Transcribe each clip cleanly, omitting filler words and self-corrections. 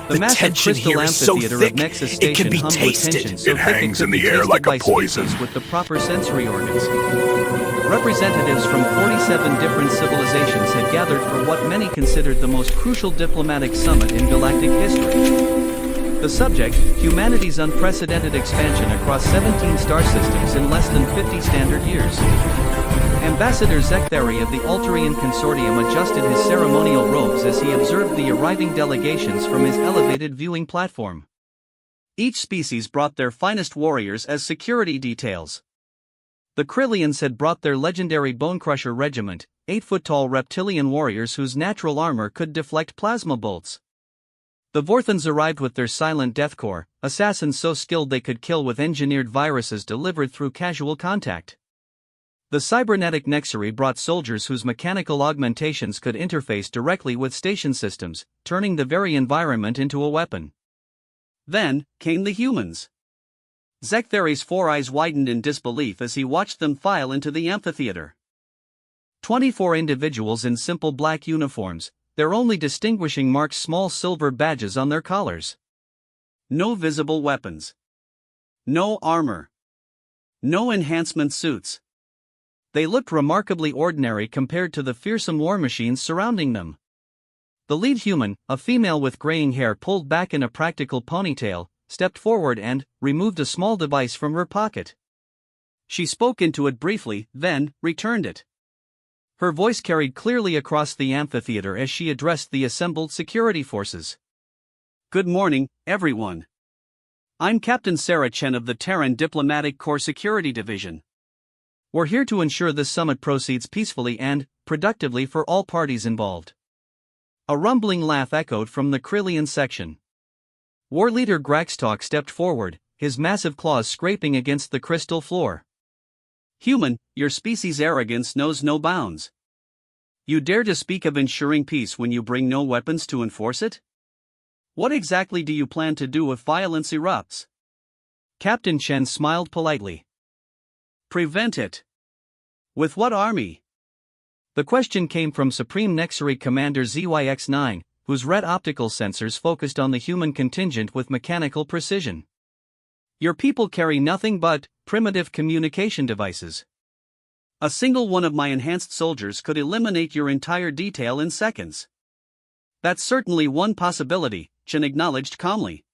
The massive tension crystal here is so amphitheater thick, of Nexus it can Station be hummed with tasted. tension so It thick hangs it in could be the air tasted like a by poison. species with the proper sensory organs. Representatives from 47 different civilizations had gathered for what many considered the most crucial diplomatic summit in galactic history. The subject, humanity's unprecedented expansion across 17 star systems in less than 50 standard years. Ambassador Zekthari of the Altarian Consortium adjusted his ceremonial robes as he observed the arriving delegations from his elevated viewing platform. Each species brought their finest warriors as security details. The Krillians had brought their legendary Bonecrusher regiment, 8-foot-tall reptilian warriors whose natural armor could deflect plasma bolts. The Vorthans arrived with their silent death corps, assassins so skilled they could kill with engineered viruses delivered through casual contact. The cybernetic Nexari brought soldiers whose mechanical augmentations could interface directly with station systems, turning the very environment into a weapon. Then came the humans. Zekthari's four eyes widened in disbelief as he watched them file into the amphitheater. 24 individuals in simple black uniforms, their only distinguishing marks small silver badges on their collars. No visible weapons. No armor. No enhancement suits. They looked remarkably ordinary compared to the fearsome war machines surrounding them. The lead human, a female with graying hair pulled back in a practical ponytail, stepped forward and removed a small device from her pocket. She spoke into it briefly, then returned it. Her voice carried clearly across the amphitheater as she addressed the assembled security forces. "Good morning, everyone. I'm Captain Sarah Chen of the Terran Diplomatic Corps Security Division. We're here to ensure this summit proceeds peacefully and productively for all parties involved." A rumbling laugh echoed from the Krillian section. War leader Galactic stepped forward, his massive claws scraping against the crystal floor. "Human, your species' arrogance knows no bounds. You dare to speak of ensuring peace when you bring no weapons to enforce it? What exactly do you plan to do if violence erupts?" Captain Chen smiled politely. "Prevent it. With what army?" The question came from Supreme Nexari Commander ZYX-9, whose red optical sensors focused on the human contingent with mechanical precision. "Your people carry nothing but primitive communication devices. A single one of my enhanced soldiers could eliminate your entire detail in seconds." "That's certainly one possibility," Chen acknowledged calmly.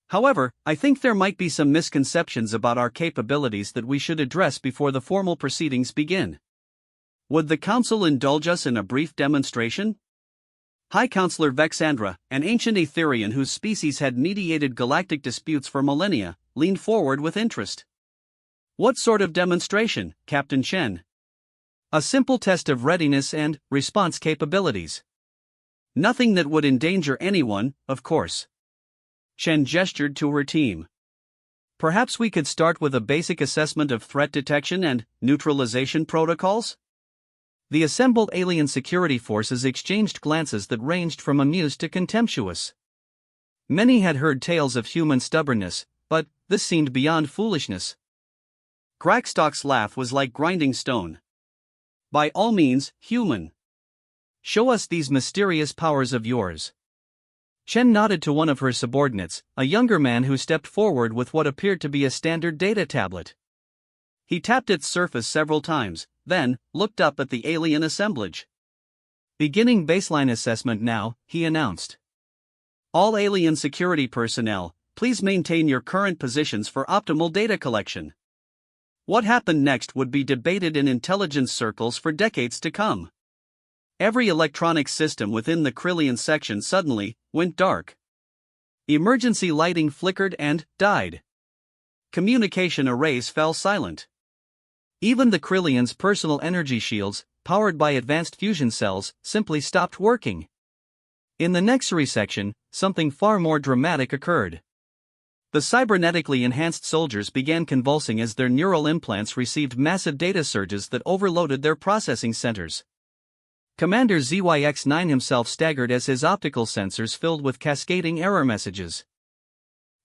"However, I think there might be some misconceptions about our capabilities that we should address before the formal proceedings begin. Would the Council indulge us in a brief demonstration?" High Counselor Vexandra, an ancient Aetherian whose species had mediated galactic disputes for millennia, leaned forward with interest. "What sort of demonstration, Captain Chen?" "A simple test of readiness and response capabilities. Nothing that would endanger anyone, of course." Chen gestured to her team. "Perhaps we could start with a basic assessment of threat detection and neutralization protocols?" The assembled alien security forces exchanged glances that ranged from amused to contemptuous. Many had heard tales of human stubbornness, but this seemed beyond foolishness. Galactic's laugh was like grinding stone. "By all means, human. Show us these mysterious powers of yours." Chen nodded to one of her subordinates, a younger man who stepped forward with what appeared to be a standard data tablet. He tapped its surface several times, then looked up at the alien assemblage. "Beginning baseline assessment now," he announced. "All alien security personnel, please maintain your current positions for optimal data collection." What happened next would be debated in intelligence circles for decades to come. Every electronic system within the Krillian section suddenly went dark. Emergency lighting flickered and died. Communication arrays fell silent. Even the Krillians' personal energy shields, powered by advanced fusion cells, simply stopped working. In the Nexari section, something far more dramatic occurred. The cybernetically enhanced soldiers began convulsing as their neural implants received massive data surges that overloaded their processing centers. Commander ZYX-9 himself staggered as his optical sensors filled with cascading error messages.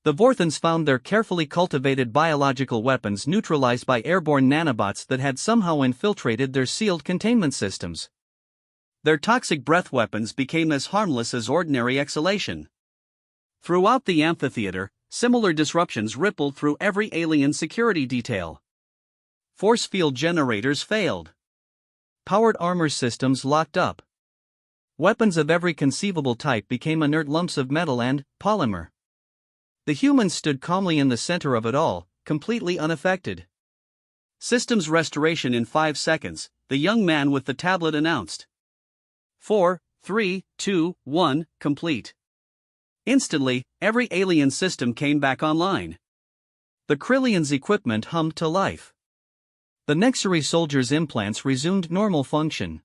The Vorthans found their carefully cultivated biological weapons neutralized by airborne nanobots that had somehow infiltrated their sealed containment systems. Their toxic breath weapons became as harmless as ordinary exhalation. Throughout the amphitheater, similar disruptions rippled through every alien security detail. Force field generators failed. Powered armor systems locked up. Weapons of every conceivable type became inert lumps of metal and polymer. The humans stood calmly in the center of it all, completely unaffected. Systems restoration in 5 seconds, the young man with the tablet announced. 4, 3, 2, 1, complete. Instantly, every alien system came back online. The Krillian's equipment hummed to life. The Nexari soldiers' implants resumed normal function.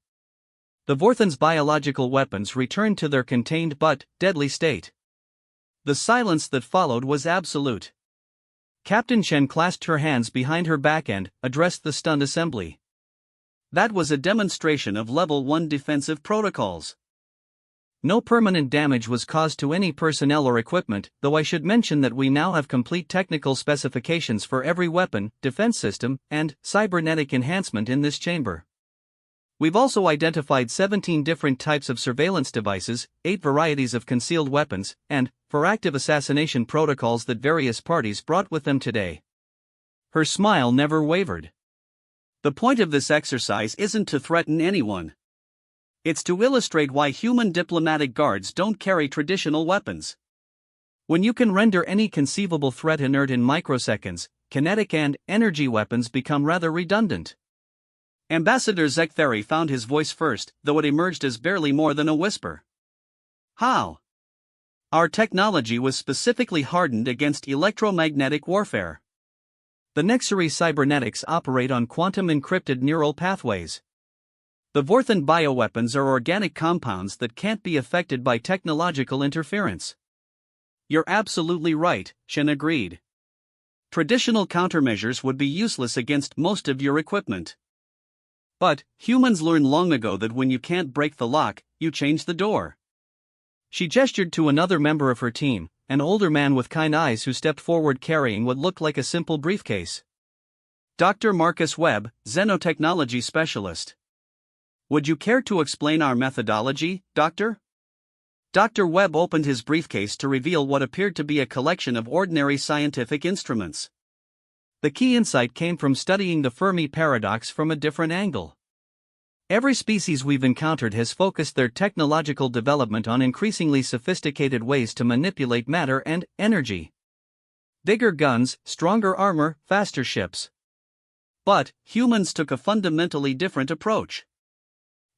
The Vorthan's biological weapons returned to their contained but deadly state. The silence that followed was absolute. Captain Chen clasped her hands behind her back and addressed the stunned assembly. That was a demonstration of Level 1 defensive protocols. No permanent damage was caused to any personnel or equipment, though I should mention that we now have complete technical specifications for every weapon, defense system, and cybernetic enhancement in this chamber. We've also identified 17 different types of surveillance devices, 8 varieties of concealed weapons, and 4 active assassination protocols that various parties brought with them today. Her smile never wavered. The point of this exercise isn't to threaten anyone. It's to illustrate why human diplomatic guards don't carry traditional weapons. When you can render any conceivable threat inert in microseconds, kinetic and energy weapons become rather redundant. Ambassador Zektheri found his voice first, though it emerged as barely more than a whisper. How? Our technology was specifically hardened against electromagnetic warfare. The Nexari cybernetics operate on quantum-encrypted neural pathways. The Vorthan bioweapons are organic compounds that can't be affected by technological interference. You're absolutely right, Shen agreed. Traditional countermeasures would be useless against most of your equipment. But humans learned long ago that when you can't break the lock, you change the door. She gestured to another member of her team, an older man with kind eyes who stepped forward carrying what looked like a simple briefcase. Dr. Marcus Webb, Xenotechnology Specialist. Would you care to explain our methodology, Doctor? Dr. Webb opened his briefcase to reveal what appeared to be a collection of ordinary scientific instruments. The key insight came from studying the Fermi paradox from a different angle. Every species we've encountered has focused their technological development on increasingly sophisticated ways to manipulate matter and energy. Bigger guns, stronger armor, faster ships. But humans took a fundamentally different approach.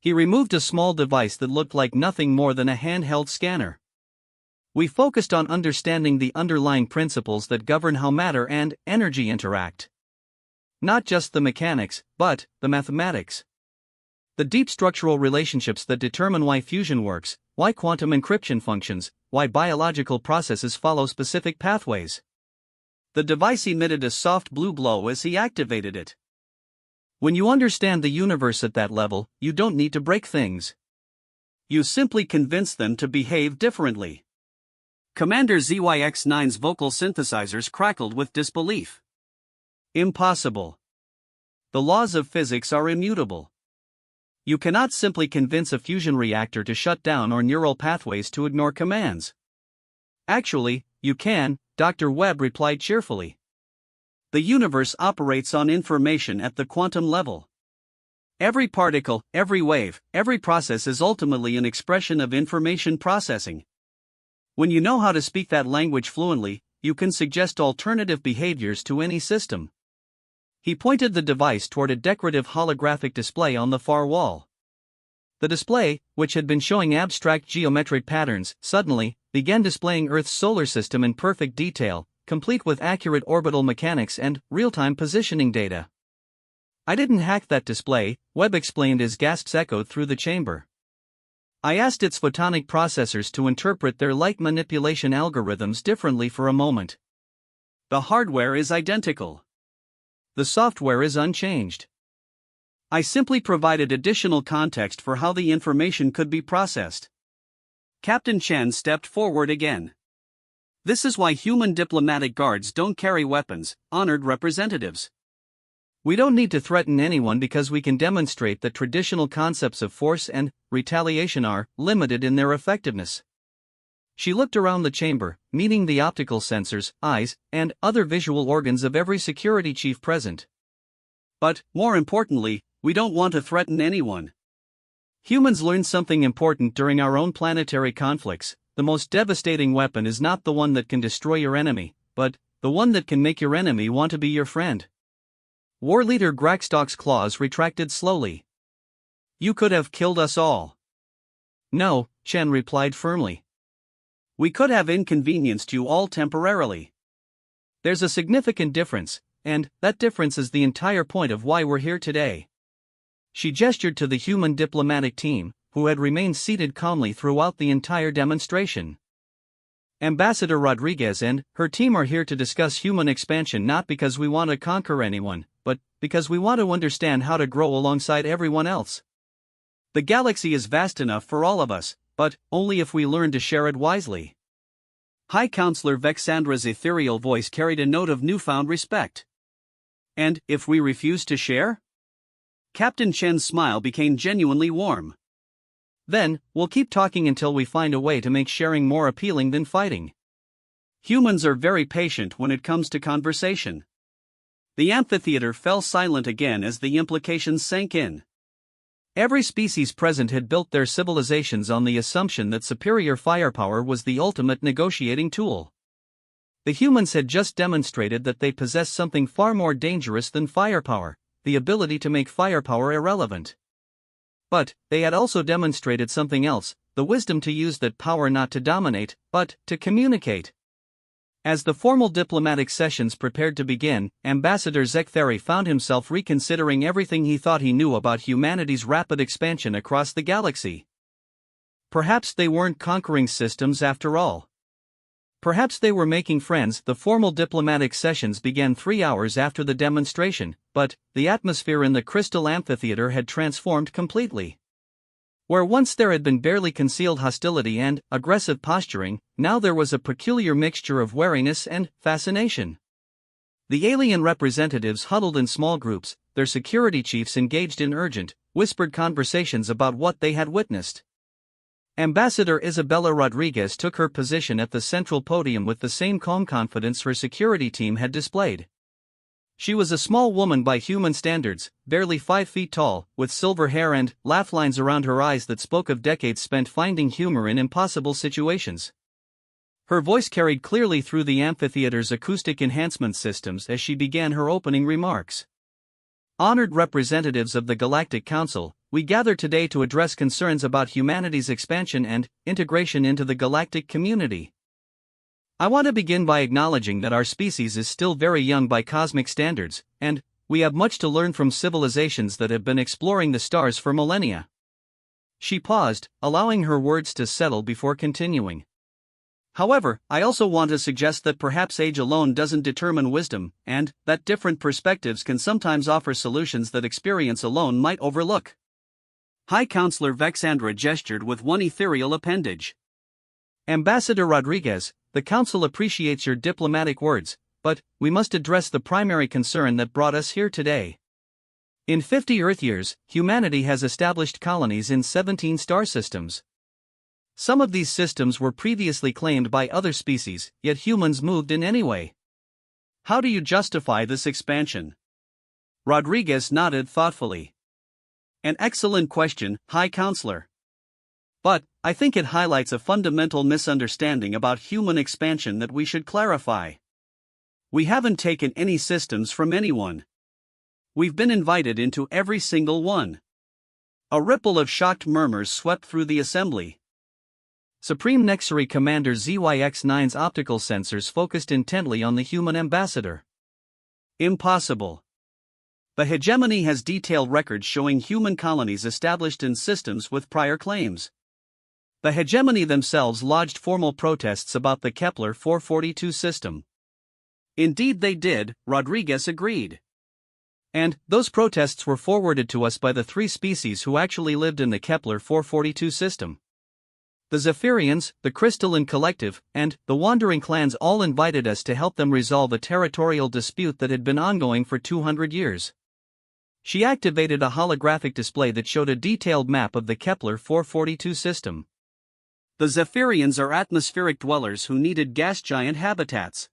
He removed a small device that looked like nothing more than a handheld scanner. We focused on understanding the underlying principles that govern how matter and energy interact. Not just the mechanics, but the mathematics. The deep structural relationships that determine why fusion works, why quantum encryption functions, why biological processes follow specific pathways. The device emitted a soft blue glow as he activated it. When you understand the universe at that level, you don't need to break things. You simply convince them to behave differently. Commander ZYX-9's vocal synthesizers crackled with disbelief. Impossible. The laws of physics are immutable. You cannot simply convince a fusion reactor to shut down or neural pathways to ignore commands. Actually, you can, Dr. Webb replied cheerfully. The universe operates on information at the quantum level. Every particle, every wave, every process is ultimately an expression of information processing. When you know how to speak that language fluently, you can suggest alternative behaviors to any system. He pointed the device toward a decorative holographic display on the far wall. The display, which had been showing abstract geometric patterns, suddenly began displaying Earth's solar system in perfect detail, complete with accurate orbital mechanics and real-time positioning data. I didn't hack that display, Webb explained as gasps echoed through the chamber. I asked its photonic processors to interpret their light manipulation algorithms differently for a moment. The hardware is identical. The software is unchanged. I simply provided additional context for how the information could be processed. Captain Chen stepped forward again. This is why human diplomatic guards don't carry weapons, honored representatives. We don't need to threaten anyone because we can demonstrate that traditional concepts of force and retaliation are limited in their effectiveness. She looked around the chamber, meeting the optical sensors, eyes, and other visual organs of every security chief present. But, more importantly, we don't want to threaten anyone. Humans learned something important during our own planetary conflicts. The most devastating weapon is not the one that can destroy your enemy, but the one that can make your enemy want to be your friend. War leader Grackstock's claws retracted slowly. You could have killed us all. No, Chen replied firmly. We could have inconvenienced you all temporarily. There's a significant difference, and that difference is the entire point of why we're here today. She gestured to the human diplomatic team, who had remained seated calmly throughout the entire demonstration. Ambassador Rodriguez and her team are here to discuss human expansion not because we want to conquer anyone, but because we want to understand how to grow alongside everyone else. The galaxy is vast enough for all of us, but only if we learn to share it wisely. High Counselor Vexandra's ethereal voice carried a note of newfound respect. And if we refuse to share? Captain Chen's smile became genuinely warm. Then, we'll keep talking until we find a way to make sharing more appealing than fighting. Humans are very patient when it comes to conversation. The amphitheater fell silent again as the implications sank in. Every species present had built their civilizations on the assumption that superior firepower was the ultimate negotiating tool. The humans had just demonstrated that they possessed something far more dangerous than firepower, the ability to make firepower irrelevant. But they had also demonstrated something else, the wisdom to use that power not to dominate, but to communicate. As the formal diplomatic sessions prepared to begin, Ambassador Zektheri found himself reconsidering everything he thought he knew about humanity's rapid expansion across the galaxy. Perhaps they weren't conquering systems after all. Perhaps they were making friends. The formal diplomatic sessions began 3 hours after the demonstration, but the atmosphere in the Crystal Amphitheater had transformed completely. Where once there had been barely concealed hostility and aggressive posturing, now there was a peculiar mixture of wariness and fascination. The alien representatives huddled in small groups, their security chiefs engaged in urgent, whispered conversations about what they had witnessed. Ambassador Isabella Rodriguez took her position at the central podium with the same calm confidence her security team had displayed. She was a small woman by human standards, barely 5 feet tall, with silver hair and laugh lines around her eyes that spoke of decades spent finding humor in impossible situations. Her voice carried clearly through the amphitheater's acoustic enhancement systems as she began her opening remarks. Honored representatives of the Galactic Council, we gather today to address concerns about humanity's expansion and integration into the galactic community. I want to begin by acknowledging that our species is still very young by cosmic standards, and we have much to learn from civilizations that have been exploring the stars for millennia. She paused, allowing her words to settle before continuing. However, I also want to suggest that perhaps age alone doesn't determine wisdom, and that different perspectives can sometimes offer solutions that experience alone might overlook. High Counselor Vexandra gestured with one ethereal appendage. Ambassador Rodriguez, the Council appreciates your diplomatic words, but we must address the primary concern that brought us here today. In 50 Earth years, humanity has established colonies in 17 star systems. Some of these systems were previously claimed by other species, yet humans moved in anyway. How do you justify this expansion? Rodriguez nodded thoughtfully. An excellent question, High Counselor. But I think it highlights a fundamental misunderstanding about human expansion that we should clarify. We haven't taken any systems from anyone. We've been invited into every single one. A ripple of shocked murmurs swept through the assembly. Supreme Nexary Commander ZYX-9's optical sensors focused intently on the human ambassador. Impossible. The hegemony has detailed records showing human colonies established in systems with prior claims. The hegemony themselves lodged formal protests about the Kepler 442 system. Indeed they did, Rodriguez agreed. And those protests were forwarded to us by the 3 species who actually lived in the Kepler 442 system. The Zephyrians, the Crystalline Collective, and the Wandering Clans all invited us to help them resolve a territorial dispute that had been ongoing for 200 years. She activated a holographic display that showed a detailed map of the Kepler 442 system. The Zephyrians are atmospheric dwellers who needed gas giant habitats.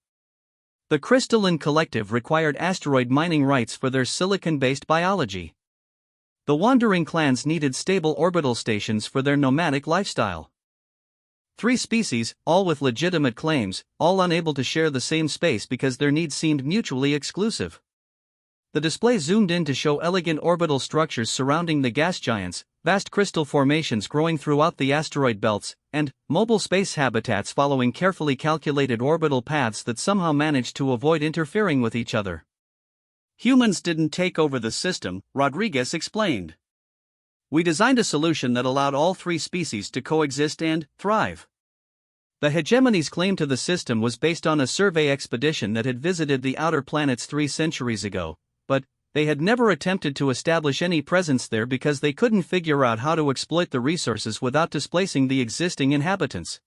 The Crystalline Collective required asteroid mining rights for their silicon-based biology. The Wandering Clans needed stable orbital stations for their nomadic lifestyle. 3 species, all with legitimate claims, all unable to share the same space because their needs seemed mutually exclusive. The display zoomed in to show elegant orbital structures surrounding the gas giants, vast crystal formations growing throughout the asteroid belts, and mobile space habitats following carefully calculated orbital paths that somehow managed to avoid interfering with each other. Humans didn't take over the system, Rodriguez explained. We designed a solution that allowed all 3 species to coexist and thrive. The hegemony's claim to the system was based on a survey expedition that had visited the outer planets 3 centuries ago, but they had never attempted to establish any presence there because they couldn't figure out how to exploit the resources without displacing the existing inhabitants.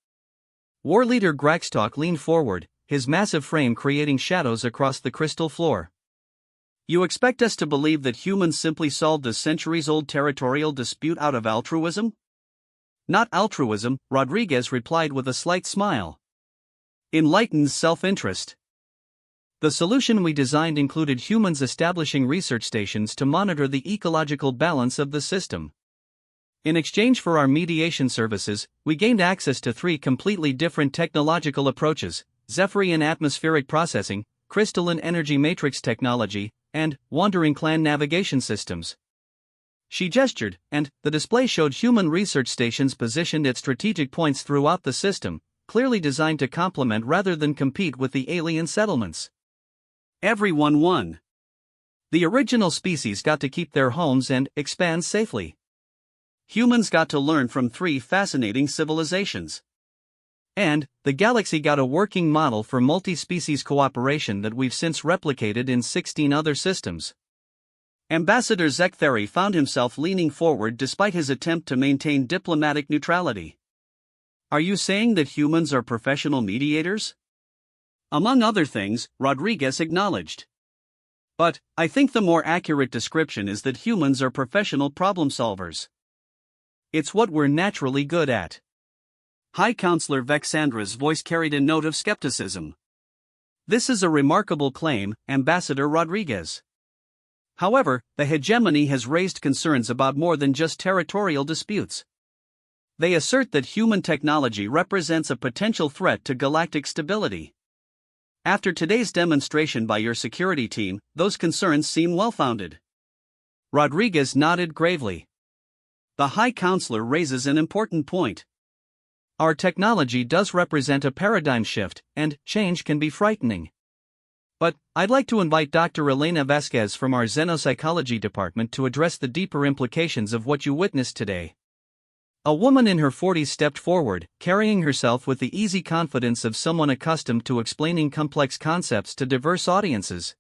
War leader Graxtalk leaned forward, his massive frame creating shadows across the crystal floor. You expect us to believe that humans simply solved a centuries-old territorial dispute out of altruism? Not altruism, Rodriguez replied with a slight smile. Enlightened self-interest. The solution we designed included humans establishing research stations to monitor the ecological balance of the system. In exchange for our mediation services, we gained access to 3 completely different technological approaches: Zephyrian atmospheric processing, crystalline energy matrix technology, and Wandering Clan navigation systems. She gestured, and the display showed human research stations positioned at strategic points throughout the system, clearly designed to complement rather than compete with the alien settlements. Everyone won. The original species got to keep their homes and expand safely. Humans got to learn from 3 fascinating civilizations. And the galaxy got a working model for multi-species cooperation that we've since replicated in 16 other systems. Ambassador Zektheri found himself leaning forward despite his attempt to maintain diplomatic neutrality. Are you saying that humans are professional mediators? Among other things, Rodriguez acknowledged. But I think the more accurate description is that humans are professional problem solvers. It's what we're naturally good at. High Counselor Vexandra's voice carried a note of skepticism. This is a remarkable claim, Ambassador Rodriguez. However, the hegemony has raised concerns about more than just territorial disputes. They assert that human technology represents a potential threat to galactic stability. After today's demonstration by your security team, those concerns seem well-founded. Rodriguez nodded gravely. The High Counselor raises an important point. Our technology does represent a paradigm shift, and change can be frightening. But I'd like to invite Dr. Elena Vasquez from our Xenopsychology department to address the deeper implications of what you witnessed today. A woman in her 40s stepped forward, carrying herself with the easy confidence of someone accustomed to explaining complex concepts to diverse audiences.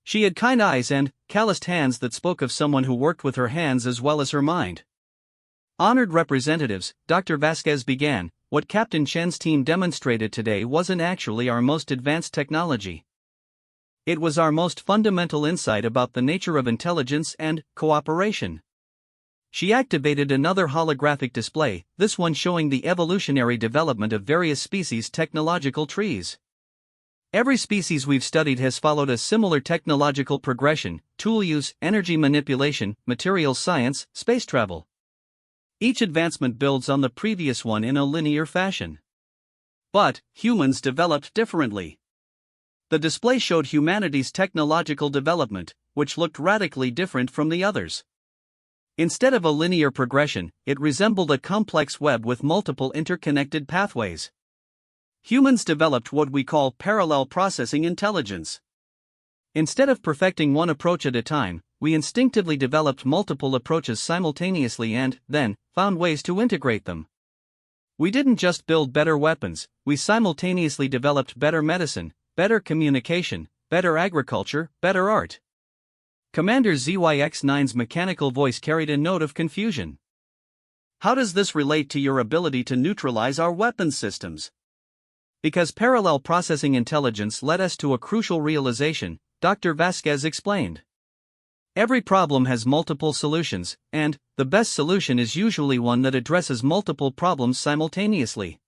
She had kind eyes and calloused hands that spoke of someone who worked with her hands as well as her mind. Honored representatives, Dr. Vasquez began, what Captain Chen's team demonstrated today wasn't actually our most advanced technology. It was our most fundamental insight about the nature of intelligence and cooperation. She activated another holographic display, this one showing the evolutionary development of various species' technological trees. Every species we've studied has followed a similar technological progression: tool use, energy manipulation, materials science, space travel. Each advancement builds on the previous one in a linear fashion. But humans developed differently. The display showed humanity's technological development, which looked radically different from the others. Instead of a linear progression, it resembled a complex web with multiple interconnected pathways. Humans developed what we call parallel processing intelligence. Instead of perfecting one approach at a time, we instinctively developed multiple approaches simultaneously and, then, found ways to integrate them. We didn't just build better weapons, we simultaneously developed better medicine, better communication, better agriculture, better art. Commander ZYX-9's mechanical voice carried a note of confusion. How does this relate to your ability to neutralize our weapons systems? Because parallel processing intelligence led us to a crucial realization, Dr. Vasquez explained. Every problem has multiple solutions, and the best solution is usually one that addresses multiple problems simultaneously.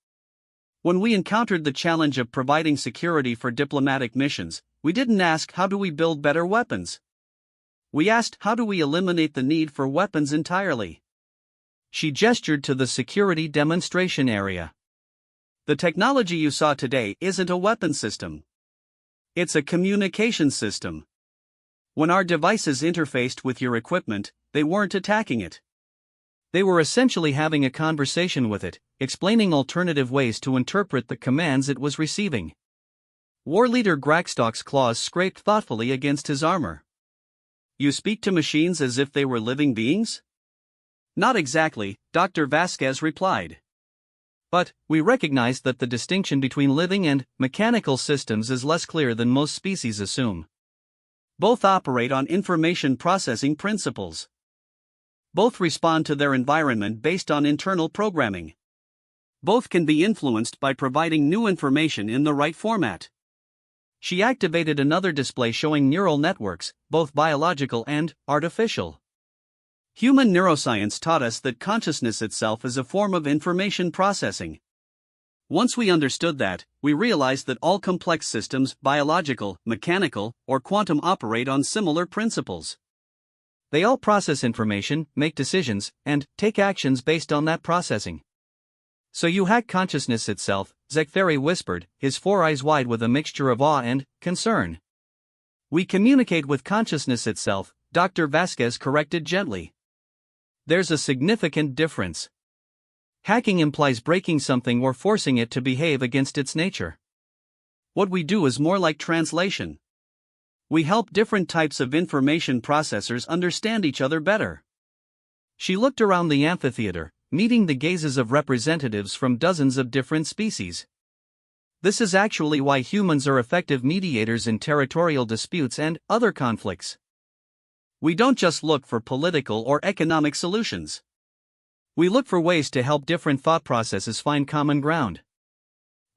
When we encountered the challenge of providing security for diplomatic missions, we didn't ask how do we build better weapons. We asked how do we eliminate the need for weapons entirely. She gestured to the security demonstration area. The technology you saw today isn't a weapon system. It's a communication system. When our devices interfaced with your equipment, they weren't attacking it. They were essentially having a conversation with it, explaining alternative ways to interpret the commands it was receiving. War Leader Grackstock's claws scraped thoughtfully against his armor. You speak to machines as if they were living beings? Not exactly, Dr. Vasquez replied. But we recognize that the distinction between living and mechanical systems is less clear than most species assume. Both operate on information processing principles. Both respond to their environment based on internal programming. Both can be influenced by providing new information in the right format. She activated another display showing neural networks, both biological and artificial. Human neuroscience taught us that consciousness itself is a form of information processing. Once we understood that, we realized that all complex systems, biological, mechanical, or quantum, operate on similar principles. They all process information, make decisions, and take actions based on that processing. So you hack consciousness itself, Zektheri whispered, his four eyes wide with a mixture of awe and concern. We communicate with consciousness itself, Dr. Vasquez corrected gently. There's a significant difference. Hacking implies breaking something or forcing it to behave against its nature. What we do is more like translation. We help different types of information processors understand each other better. She looked around the amphitheater, meeting the gazes of representatives from dozens of different species. This is actually why humans are effective mediators in territorial disputes and other conflicts. We don't just look for political or economic solutions. We look for ways to help different thought processes find common ground.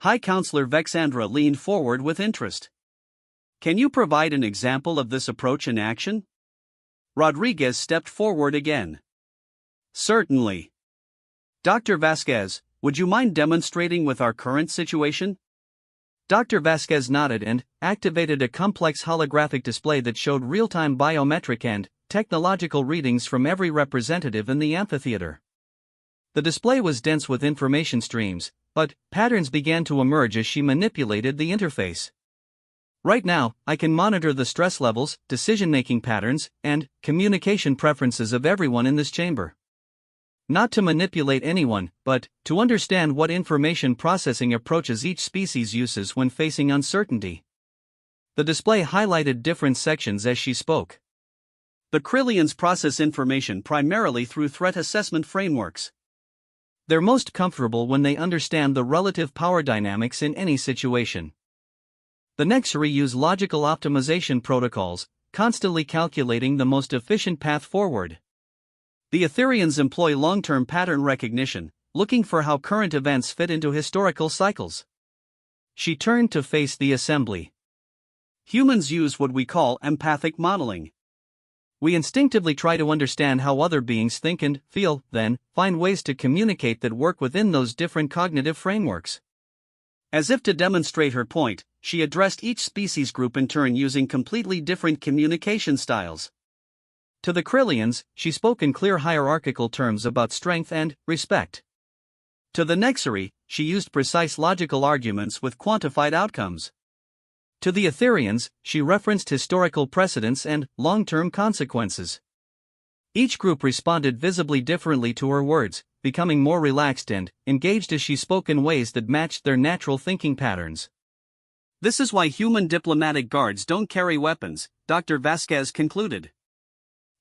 High Counselor Vexandra leaned forward with interest. Can you provide an example of this approach in action? Rodriguez stepped forward again. Certainly. Dr. Vasquez, would you mind demonstrating with our current situation? Dr. Vasquez nodded and activated a complex holographic display that showed real-time biometric and technological readings from every representative in the amphitheater. The display was dense with information streams, but patterns began to emerge as she manipulated the interface. Right now, I can monitor the stress levels, decision-making patterns, and communication preferences of everyone in this chamber. Not to manipulate anyone, but to understand what information processing approaches each species uses when facing uncertainty. The display highlighted different sections as she spoke. The Krillians process information primarily through threat assessment frameworks. They're most comfortable when they understand the relative power dynamics in any situation. The Nexari use logical optimization protocols, constantly calculating the most efficient path forward. The Etherians employ long-term pattern recognition, looking for how current events fit into historical cycles. She turned to face the assembly. Humans use what we call empathic modeling. We instinctively try to understand how other beings think and feel, then find ways to communicate that work within those different cognitive frameworks. As if to demonstrate her point, she addressed each species group in turn using completely different communication styles. To the Krillians, she spoke in clear hierarchical terms about strength and respect. To the Nexari, she used precise logical arguments with quantified outcomes. To the Etherians, she referenced historical precedents and long-term consequences. Each group responded visibly differently to her words, becoming more relaxed and engaged as she spoke in ways that matched their natural thinking patterns. This is why human diplomatic guards don't carry weapons, Dr. Vasquez concluded.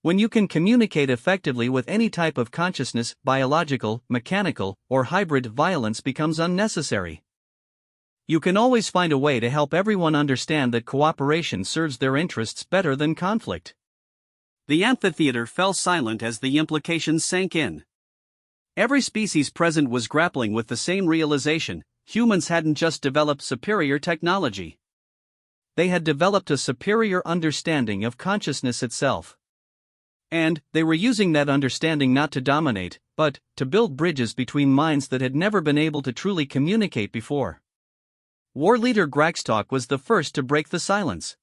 When you can communicate effectively with any type of consciousness, biological, mechanical, or hybrid, violence becomes unnecessary. You can always find a way to help everyone understand that cooperation serves their interests better than conflict. The amphitheater fell silent as the implications sank in. Every species present was grappling with the same realization: humans hadn't just developed superior technology. They had developed a superior understanding of consciousness itself. And they were using that understanding not to dominate, but to build bridges between minds that had never been able to truly communicate before. War leader Galactic was the first to break the silence.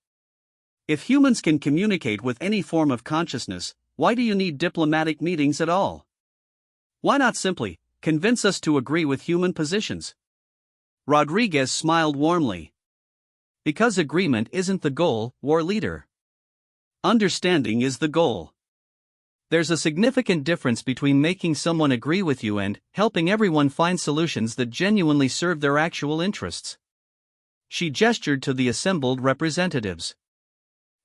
If humans can communicate with any form of consciousness, why do you need diplomatic meetings at all? Why not simply convince us to agree with human positions? Rodriguez smiled warmly. Because agreement isn't the goal, war leader. Understanding is the goal. There's a significant difference between making someone agree with you and helping everyone find solutions that genuinely serve their actual interests. She gestured to the assembled representatives.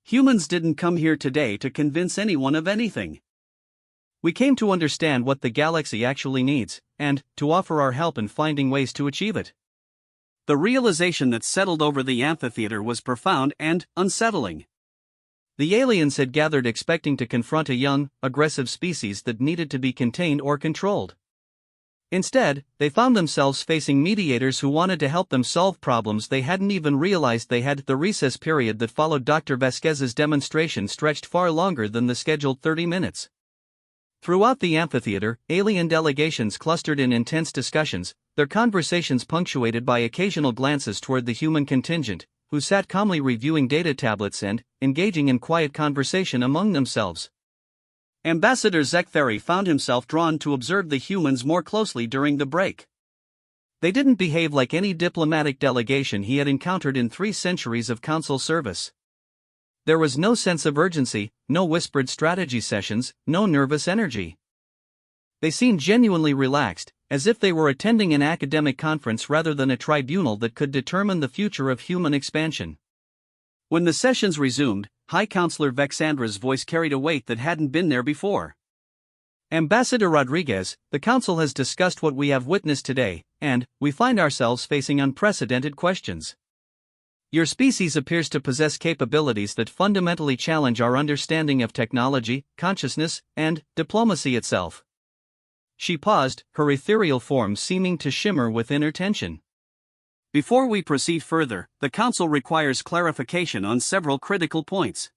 Humans didn't come here today to convince anyone of anything. We came to understand what the galaxy actually needs, and to offer our help in finding ways to achieve it. The realization that settled over the amphitheater was profound and unsettling. The aliens had gathered expecting to confront a young, aggressive species that needed to be contained or controlled. Instead, they found themselves facing mediators who wanted to help them solve problems they hadn't even realized they had. The recess period that followed Dr. Vasquez's demonstration stretched far longer than the scheduled 30 minutes. Throughout the amphitheater, alien delegations clustered in intense discussions, their conversations punctuated by occasional glances toward the human contingent, who sat calmly reviewing data tablets and engaging in quiet conversation among themselves. Ambassador Zektheri found himself drawn to observe the humans more closely during the break. They didn't behave like any diplomatic delegation he had encountered in 3 centuries of council service. There was no sense of urgency, no whispered strategy sessions, no nervous energy. They seemed genuinely relaxed, as if they were attending an academic conference rather than a tribunal that could determine the future of human expansion. When the sessions resumed, High Counselor Vexandra's voice carried a weight that hadn't been there before. Ambassador Rodriguez, the Council has discussed what we have witnessed today, and we find ourselves facing unprecedented questions. Your species appears to possess capabilities that fundamentally challenge our understanding of technology, consciousness, and diplomacy itself. She paused, her ethereal form seeming to shimmer with inner tension. Before we proceed further, the Council requires clarification on several critical points.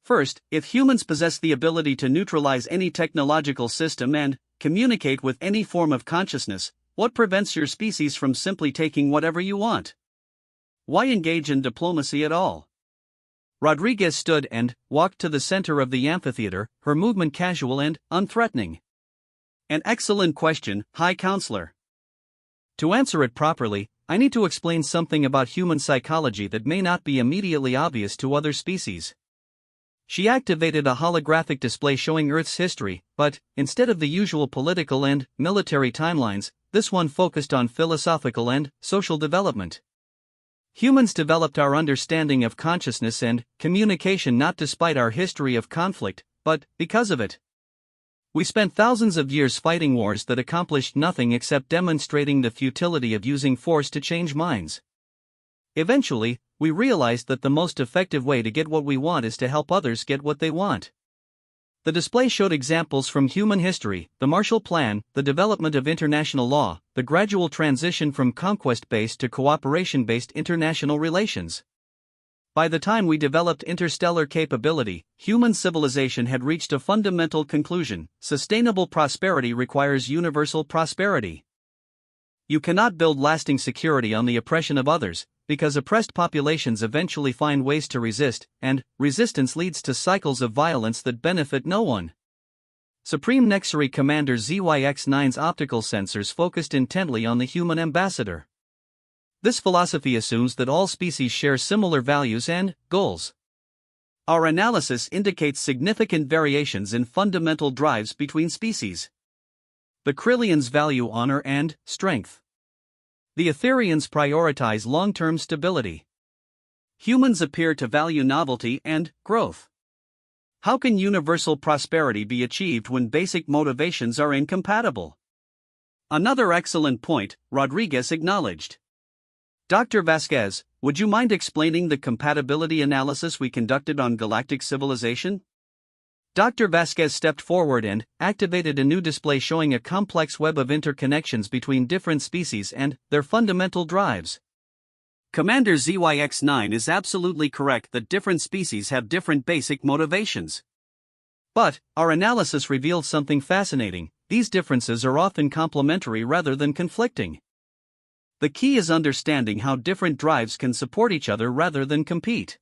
First, if humans possess the ability to neutralize any technological system and communicate with any form of consciousness, what prevents your species from simply taking whatever you want? Why engage in diplomacy at all? Rodriguez stood and walked to the center of the amphitheater, her movement casual and unthreatening. An excellent question, High Counselor. To answer it properly, I need to explain something about human psychology that may not be immediately obvious to other species. She activated a holographic display showing Earth's history, but, instead of the usual political and military timelines, this one focused on philosophical and social development. Humans developed our understanding of consciousness and communication not despite our history of conflict, but because of it. We spent thousands of years fighting wars that accomplished nothing except demonstrating the futility of using force to change minds. Eventually, we realized that the most effective way to get what we want is to help others get what they want. The display showed examples from human history, the Marshall Plan, the development of international law, the gradual transition from conquest-based to cooperation-based international relations. By the time we developed interstellar capability, human civilization had reached a fundamental conclusion: sustainable prosperity requires universal prosperity. You cannot build lasting security on the oppression of others, because oppressed populations eventually find ways to resist, and resistance leads to cycles of violence that benefit no one. Supreme Nexary Commander ZYX-9's optical sensors focused intently on the human ambassador. This philosophy assumes that all species share similar values and goals. Our analysis indicates significant variations in fundamental drives between species. The Krillians value honor and strength. The Etherians prioritize long-term stability. Humans appear to value novelty and growth. How can universal prosperity be achieved when basic motivations are incompatible? Another excellent point, Rodriguez acknowledged. Dr. Vasquez, would you mind explaining the compatibility analysis we conducted on galactic civilization? Dr. Vasquez stepped forward and activated a new display showing a complex web of interconnections between different species and their fundamental drives. Commander ZYX-9 is absolutely correct that different species have different basic motivations. But, our analysis revealed something fascinating: these differences are often complementary rather than conflicting. The key is understanding how different drives can support each other rather than compete.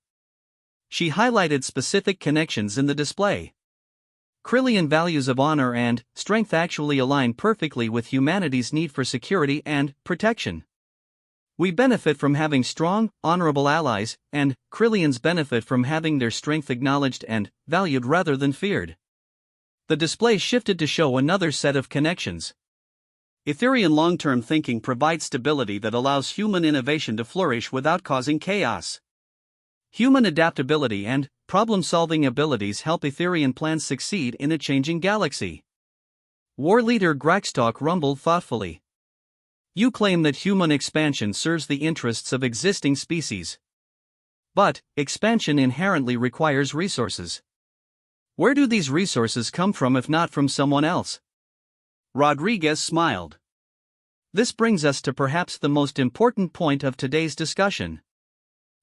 She highlighted specific connections in the display. Krillian values of honor and strength actually align perfectly with humanity's need for security and protection. We benefit from having strong, honorable allies, and Krillians benefit from having their strength acknowledged and valued rather than feared. The display shifted to show another set of connections. Etherian long-term thinking provides stability that allows human innovation to flourish without causing chaos. Human adaptability and problem-solving abilities help Etherian plans succeed in a changing galaxy. War leader Graxtalk rumbled thoughtfully. You claim that human expansion serves the interests of existing species. But, expansion inherently requires resources. Where do these resources come from if not from someone else? Rodriguez smiled. This brings us to perhaps the most important point of today's discussion.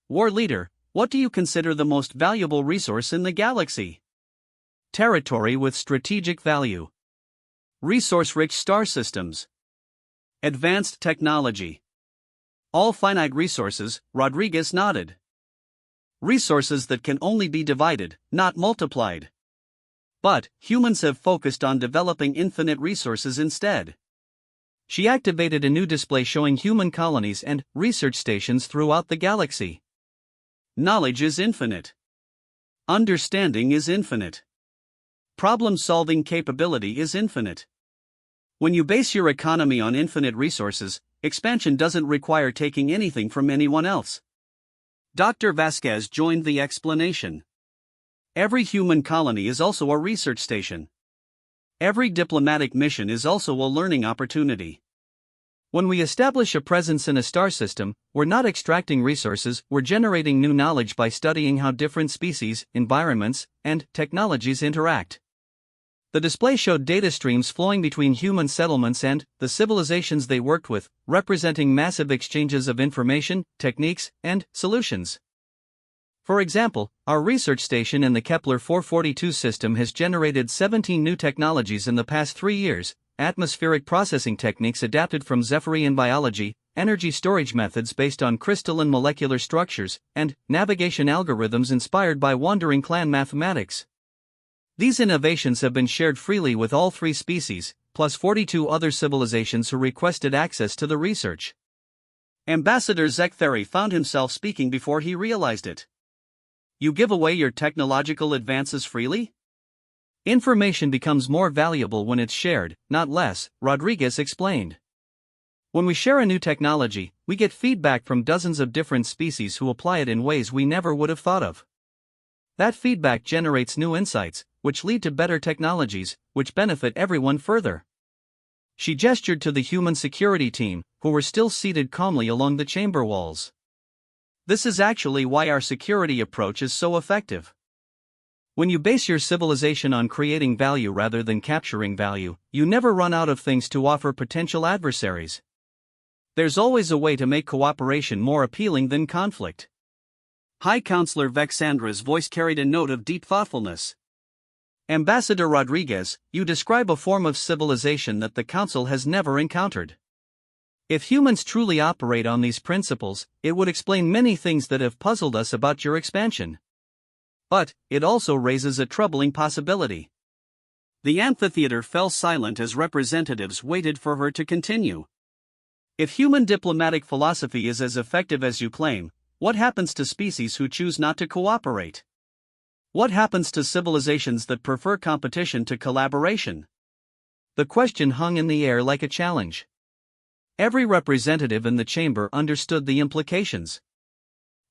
War leader, what do you consider the most valuable resource in the galaxy? Territory with strategic value. Resource-rich star systems. Advanced technology. All finite resources, Rodriguez nodded. Resources that can only be divided, not multiplied. But, humans have focused on developing infinite resources instead. She activated a new display showing human colonies and research stations throughout the galaxy. Knowledge is infinite. Understanding is infinite. Problem-solving capability is infinite. When you base your economy on infinite resources, expansion doesn't require taking anything from anyone else. Dr. Vasquez joined the explanation. Every human colony is also a research station. Every diplomatic mission is also a learning opportunity. When we establish a presence in a star system, we're not extracting resources, we're generating new knowledge by studying how different species, environments, and technologies interact. The display showed data streams flowing between human settlements and the civilizations they worked with, representing massive exchanges of information, techniques, and solutions. For example, our research station in the Kepler 442 system has generated 17 new technologies in the past 3 years: atmospheric processing techniques adapted from Zephyrian biology, energy storage methods based on crystalline molecular structures, and navigation algorithms inspired by wandering clan mathematics. These innovations have been shared freely with all 3 species, plus 42 other civilizations who requested access to the research. Ambassador Zektheri found himself speaking before he realized it. You give away your technological advances freely? Information becomes more valuable when it's shared, not less, Rodriguez explained. When we share a new technology, we get feedback from dozens of different species who apply it in ways we never would have thought of. That feedback generates new insights, which lead to better technologies, which benefit everyone further. She gestured to the human security team, who were still seated calmly along the chamber walls. This is actually why our security approach is so effective. When you base your civilization on creating value rather than capturing value, you never run out of things to offer potential adversaries. There's always a way to make cooperation more appealing than conflict. High Counselor Vexandra's voice carried a note of deep thoughtfulness. Ambassador Rodriguez, you describe a form of civilization that the Council has never encountered. If humans truly operate on these principles, it would explain many things that have puzzled us about your expansion. But, it also raises a troubling possibility. The amphitheater fell silent as representatives waited for her to continue. If human diplomatic philosophy is as effective as you claim, what happens to species who choose not to cooperate? What happens to civilizations that prefer competition to collaboration? The question hung in the air like a challenge. Every representative in the chamber understood the implications.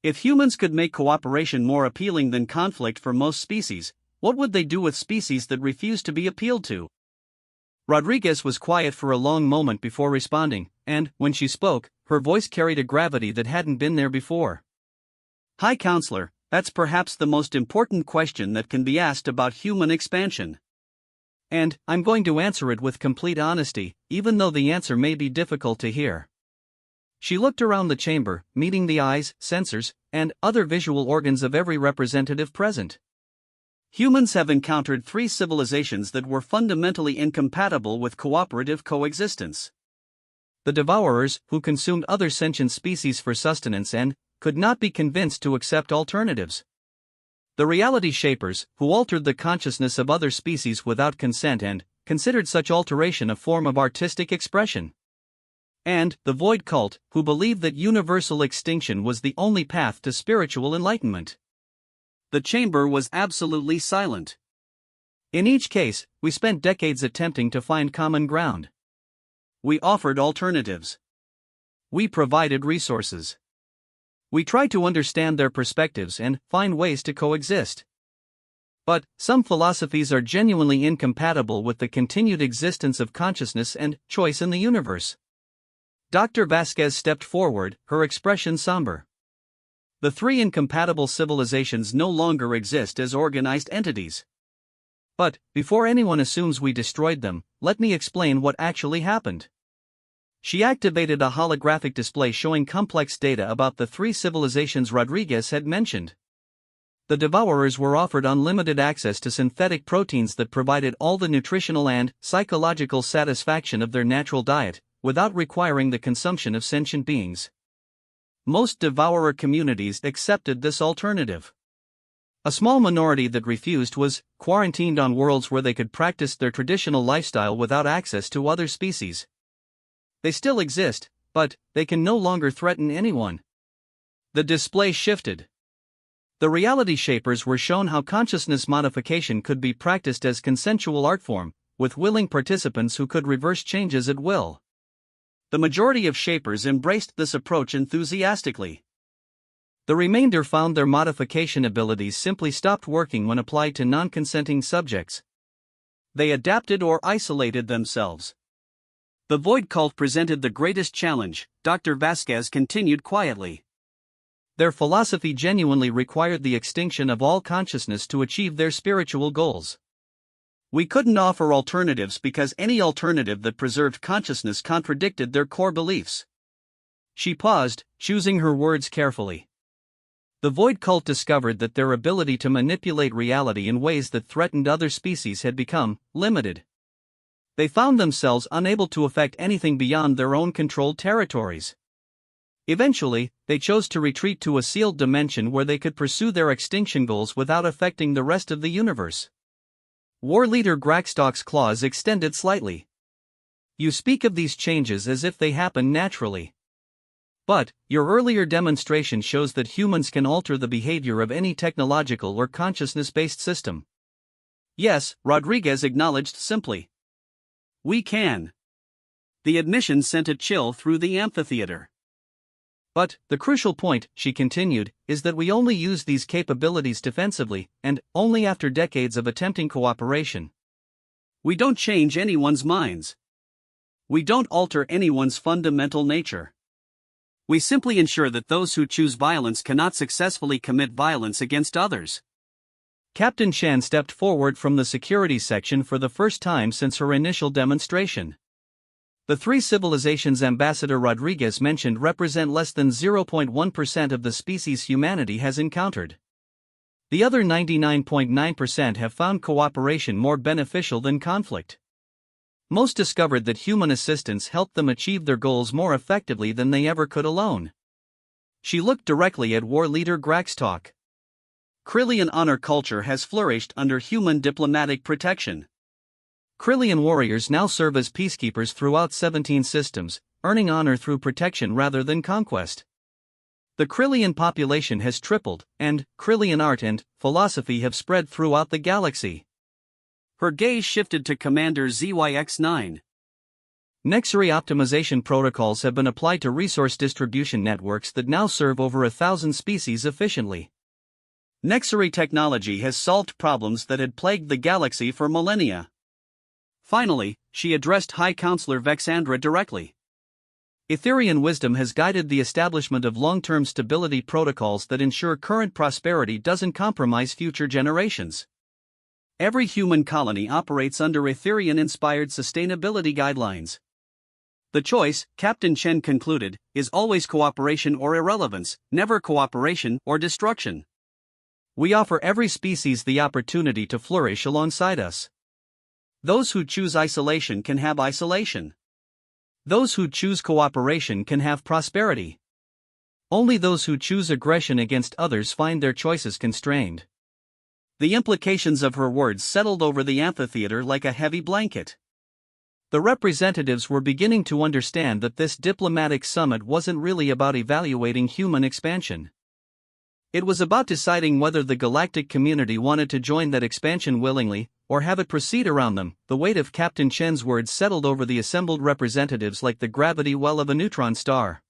If humans could make cooperation more appealing than conflict for most species, what would they do with species that refuse to be appealed to? Rodriguez was quiet for a long moment before responding, and, when she spoke, her voice carried a gravity that hadn't been there before. High Counselor, that's perhaps the most important question that can be asked about human expansion. And, I'm going to answer it with complete honesty, even though the answer may be difficult to hear. She looked around the chamber, meeting the eyes, sensors, and other visual organs of every representative present. Humans have encountered 3 civilizations that were fundamentally incompatible with cooperative coexistence. The devourers, who consumed other sentient species for sustenance and could not be convinced to accept alternatives. The reality shapers, who altered the consciousness of other species without consent and considered such alteration a form of artistic expression. And the void cult, who believed that universal extinction was the only path to spiritual enlightenment. The chamber was absolutely silent. In each case, we spent decades attempting to find common ground. We offered alternatives. We provided resources. We tried to understand their perspectives and find ways to coexist. But some philosophies are genuinely incompatible with the continued existence of consciousness and choice in the universe. Dr. Vasquez stepped forward, her expression somber. The 3 incompatible civilizations no longer exist as organized entities. But, before anyone assumes we destroyed them, let me explain what actually happened. She activated a holographic display showing complex data about the 3 civilizations Rodriguez had mentioned. The devourers were offered unlimited access to synthetic proteins that provided all the nutritional and psychological satisfaction of their natural diet, without requiring the consumption of sentient beings. Most devourer communities accepted this alternative. A small minority that refused was quarantined on worlds where they could practice their traditional lifestyle without access to other species. They still exist, but they can no longer threaten anyone. The display shifted. The reality shapers were shown how consciousness modification could be practiced as consensual art form, with willing participants who could reverse changes at will. The majority of shapers embraced this approach enthusiastically. The remainder found their modification abilities simply stopped working when applied to non-consenting subjects. They adapted or isolated themselves. The void cult presented the greatest challenge, Dr. Vasquez continued quietly. Their philosophy genuinely required the extinction of all consciousness to achieve their spiritual goals. We couldn't offer alternatives because any alternative that preserved consciousness contradicted their core beliefs. She paused, choosing her words carefully. The void cult discovered that their ability to manipulate reality in ways that threatened other species had become limited. They found themselves unable to affect anything beyond their own controlled territories. Eventually, they chose to retreat to a sealed dimension where they could pursue their extinction goals without affecting the rest of the universe. War Leader Grackstock's claws extended slightly. You speak of these changes as if they happen naturally. But, your earlier demonstration shows that humans can alter the behavior of any technological or consciousness-based system. Yes, Rodriguez acknowledged simply. We can. The admission sent a chill through the amphitheater. But, the crucial point, she continued, is that we only use these capabilities defensively, and only after decades of attempting cooperation. We don't change anyone's minds. We don't alter anyone's fundamental nature. We simply ensure that those who choose violence cannot successfully commit violence against others. Captain Chen stepped forward from the security section for the first time since her initial demonstration. The 3 civilizations Ambassador Rodriguez mentioned represent less than 0.1% of the species humanity has encountered. The other 99.9% have found cooperation more beneficial than conflict. Most discovered that human assistance helped them achieve their goals more effectively than they ever could alone. She looked directly at War Leader Grackstock. Krillian honor culture has flourished under human diplomatic protection. Krillian warriors now serve as peacekeepers throughout 17 systems, earning honor through protection rather than conquest. The Krillian population has tripled, and Krillian art and philosophy have spread throughout the galaxy. Her gaze shifted to Commander ZYX-9. Nexary optimization protocols have been applied to resource distribution networks that now serve over 1,000 species efficiently. Nexary technology has solved problems that had plagued the galaxy for millennia. Finally, she addressed High Counselor Vexandra directly. Etherian wisdom has guided the establishment of long-term stability protocols that ensure current prosperity doesn't compromise future generations. Every human colony operates under Etherian-inspired sustainability guidelines. The choice, Captain Chen concluded, is always cooperation or irrelevance, never cooperation or destruction. We offer every species the opportunity to flourish alongside us. Those who choose isolation can have isolation. Those who choose cooperation can have prosperity. Only those who choose aggression against others find their choices constrained. The implications of her words settled over the amphitheater like a heavy blanket. The representatives were beginning to understand that this diplomatic summit wasn't really about evaluating human expansion. It was about deciding whether the galactic community wanted to join that expansion willingly, or have it proceed around them. The weight of Captain Chen's words settled over the assembled representatives like the gravity well of a neutron star.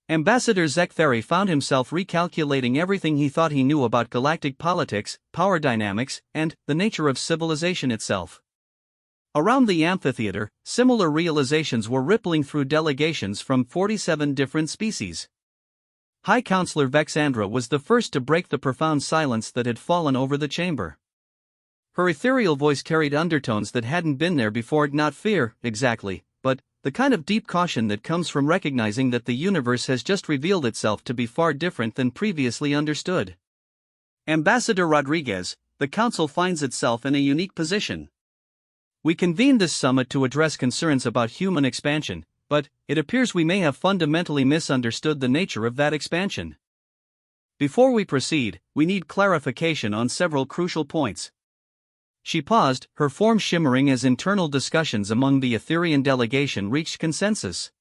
Ambassador Zektheri found himself recalculating everything he thought he knew about galactic politics, power dynamics, and the nature of civilization itself. Around the amphitheater, similar realizations were rippling through delegations from 47 different species. High Counselor Vexandra was the first to break the profound silence that had fallen over the chamber. Her ethereal voice carried undertones that hadn't been there before, not fear, exactly, but the kind of deep caution that comes from recognizing that the universe has just revealed itself to be far different than previously understood. Ambassador Rodriguez, the Council finds itself in a unique position. We convened this summit to address concerns about human expansion, but it appears we may have fundamentally misunderstood the nature of that expansion. Before we proceed, we need clarification on several crucial points. She paused, her form shimmering as internal discussions among the Etherian delegation reached consensus.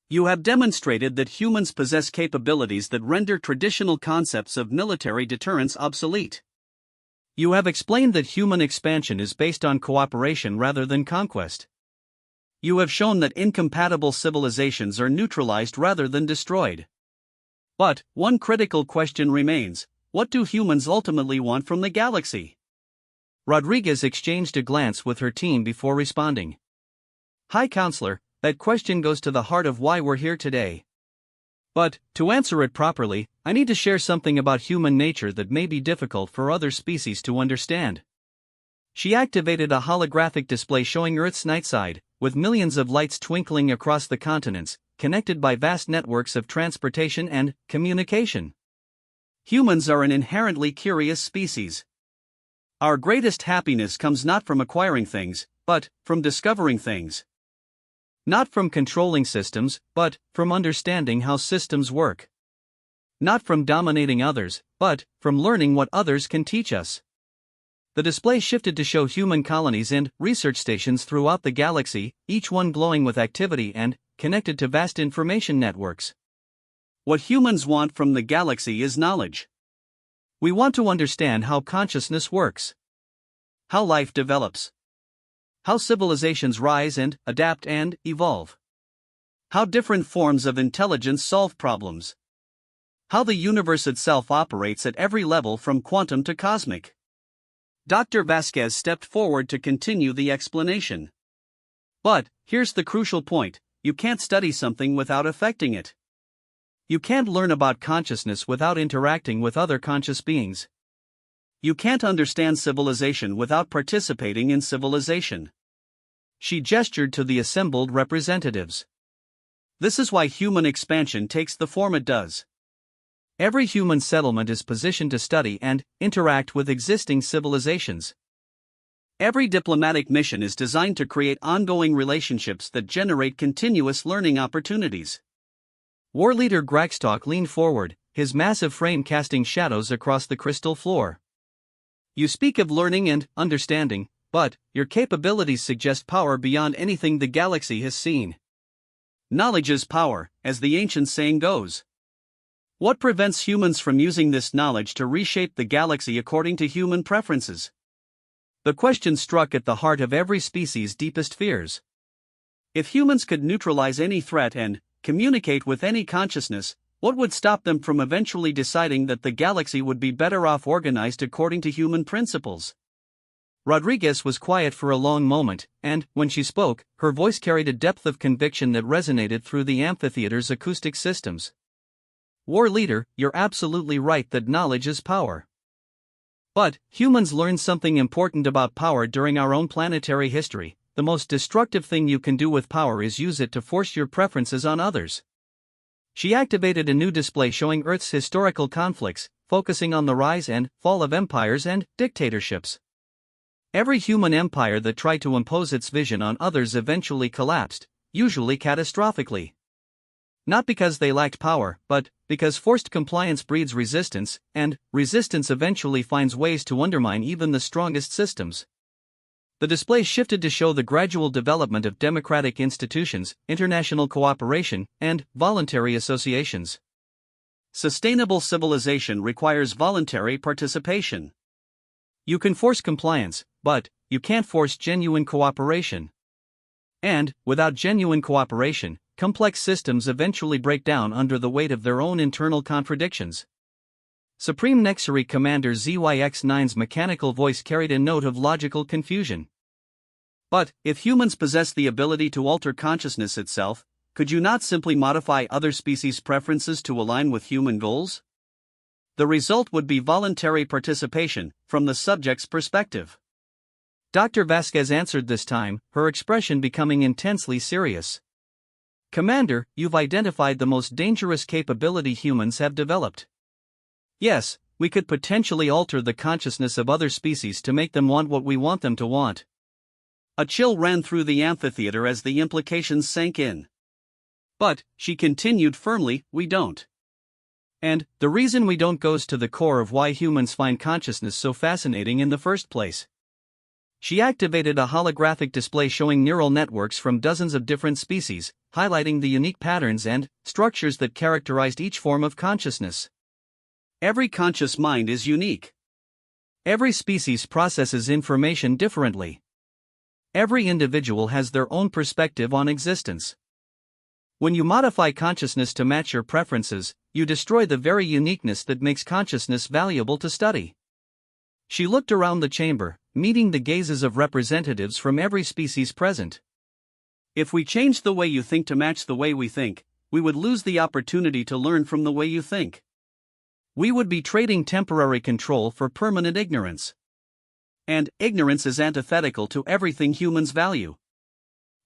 You have demonstrated that humans possess capabilities that render traditional concepts of military deterrence obsolete. You have explained that human expansion is based on cooperation rather than conquest. You have shown that incompatible civilizations are neutralized rather than destroyed. But one critical question remains: what do humans ultimately want from the galaxy? Rodriguez exchanged a glance with her team before responding. High Counselor, that question goes to the heart of why we're here today. But, to answer it properly, I need to share something about human nature that may be difficult for other species to understand. She activated a holographic display showing Earth's night side, with millions of lights twinkling across the continents, connected by vast networks of transportation and communication. Humans are an inherently curious species. Our greatest happiness comes not from acquiring things, but from discovering things. Not from controlling systems, but from understanding how systems work. Not from dominating others, but from learning what others can teach us. The display shifted to show human colonies and research stations throughout the galaxy, each one glowing with activity and connected to vast information networks. What humans want from the galaxy is knowledge. We want to understand how consciousness works, how life develops, how civilizations rise and adapt and evolve, how different forms of intelligence solve problems, how the universe itself operates at every level from quantum to cosmic. Dr. Vasquez stepped forward to continue the explanation. But, here's the crucial point: you can't study something without affecting it. You can't learn about consciousness without interacting with other conscious beings. You can't understand civilization without participating in civilization. She gestured to the assembled representatives. This is why human expansion takes the form it does. Every human settlement is positioned to study and interact with existing civilizations. Every diplomatic mission is designed to create ongoing relationships that generate continuous learning opportunities. War Leader Graxtalk leaned forward, his massive frame casting shadows across the crystal floor. You speak of learning and understanding, but your capabilities suggest power beyond anything the galaxy has seen. Knowledge is power, as the ancient saying goes. What prevents humans from using this knowledge to reshape the galaxy according to human preferences? The question struck at the heart of every species' deepest fears. If humans could neutralize any threat and communicate with any consciousness, what would stop them from eventually deciding that the galaxy would be better off organized according to human principles? Rodriguez was quiet for a long moment, and, when she spoke, her voice carried a depth of conviction that resonated through the amphitheater's acoustic systems. War Leader, you're absolutely right that knowledge is power. But humans learned something important about power during our own planetary history. The most destructive thing you can do with power is use it to force your preferences on others. She activated a new display showing Earth's historical conflicts, focusing on the rise and fall of empires and dictatorships. Every human empire that tried to impose its vision on others eventually collapsed, usually catastrophically. Not because they lacked power, but because forced compliance breeds resistance, and resistance eventually finds ways to undermine even the strongest systems. The display shifted to show the gradual development of democratic institutions, international cooperation, and voluntary associations. Sustainable civilization requires voluntary participation. You can force compliance, but you can't force genuine cooperation. And, without genuine cooperation, complex systems eventually break down under the weight of their own internal contradictions. Supreme Nexary Commander ZYX-9's mechanical voice carried a note of logical confusion. But, if humans possess the ability to alter consciousness itself, could you not simply modify other species' preferences to align with human goals? The result would be voluntary participation, from the subject's perspective. Dr. Vasquez answered this time, her expression becoming intensely serious. Commander, you've identified the most dangerous capability humans have developed. Yes, we could potentially alter the consciousness of other species to make them want what we want them to want. A chill ran through the amphitheater as the implications sank in. But, she continued firmly, we don't. And, the reason we don't goes to the core of why humans find consciousness so fascinating in the first place. She activated a holographic display showing neural networks from dozens of different species, highlighting the unique patterns and structures that characterized each form of consciousness. Every conscious mind is unique. Every species processes information differently. Every individual has their own perspective on existence. When you modify consciousness to match your preferences, you destroy the very uniqueness that makes consciousness valuable to study. She looked around the chamber, meeting the gazes of representatives from every species present. If we changed the way you think to match the way we think, we would lose the opportunity to learn from the way you think. We would be trading temporary control for permanent ignorance. And ignorance is antithetical to everything humans value.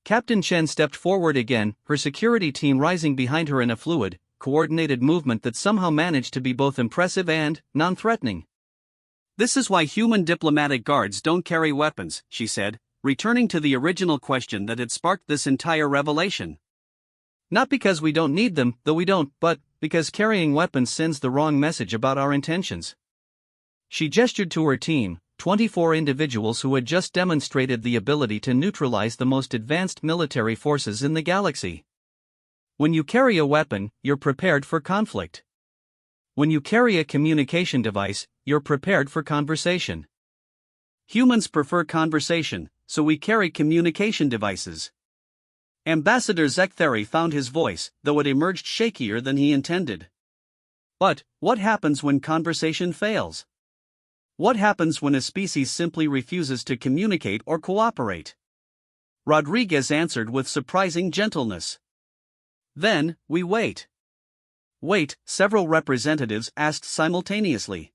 Captain Chen stepped forward again, her security team rising behind her in a fluid, coordinated movement that somehow managed to be both impressive and non-threatening. This is why human diplomatic guards don't carry weapons, she said, returning to the original question that had sparked this entire revelation. Not because we don't need them, though we don't, but because carrying weapons sends the wrong message about our intentions. She gestured to her team, 24 individuals who had just demonstrated the ability to neutralize the most advanced military forces in the galaxy. When you carry a weapon, you're prepared for conflict. When you carry a communication device, you're prepared for conversation. Humans prefer conversation, so we carry communication devices. Ambassador Zektheri found his voice, though it emerged shakier than he intended. But, what happens when conversation fails? What happens when a species simply refuses to communicate or cooperate? Rodriguez answered with surprising gentleness. Then, we wait. Wait, several representatives asked simultaneously.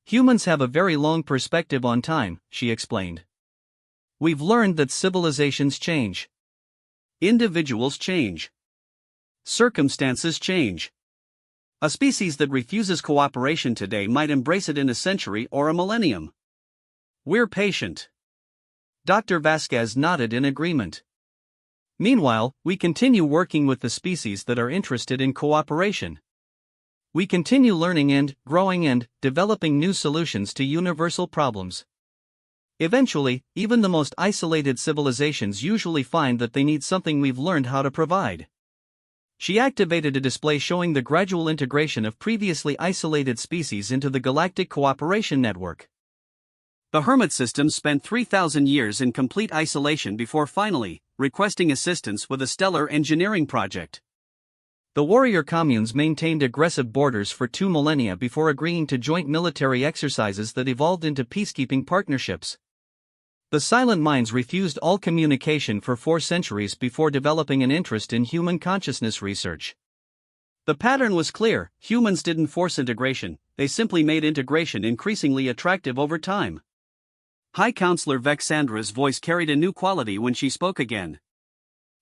Humans have a very long perspective on time, she explained. We've learned that civilizations change. Individuals change. Circumstances change. A species that refuses cooperation today might embrace it in a century or a millennium. We're patient. Dr. Vasquez nodded in agreement. Meanwhile, we continue working with the species that are interested in cooperation. We continue learning and growing and developing new solutions to universal problems. Eventually, even the most isolated civilizations usually find that they need something we've learned how to provide. She activated a display showing the gradual integration of previously isolated species into the Galactic Cooperation Network. The Hermit system spent 3,000 years in complete isolation before finally requesting assistance with a stellar engineering project. The warrior communes maintained aggressive borders for 2 millennia before agreeing to joint military exercises that evolved into peacekeeping partnerships. The Silent Minds refused all communication for 4 centuries before developing an interest in human consciousness research. The pattern was clear: humans didn't force integration, they simply made integration increasingly attractive over time. High Counselor Vexandra's voice carried a new quality when she spoke again.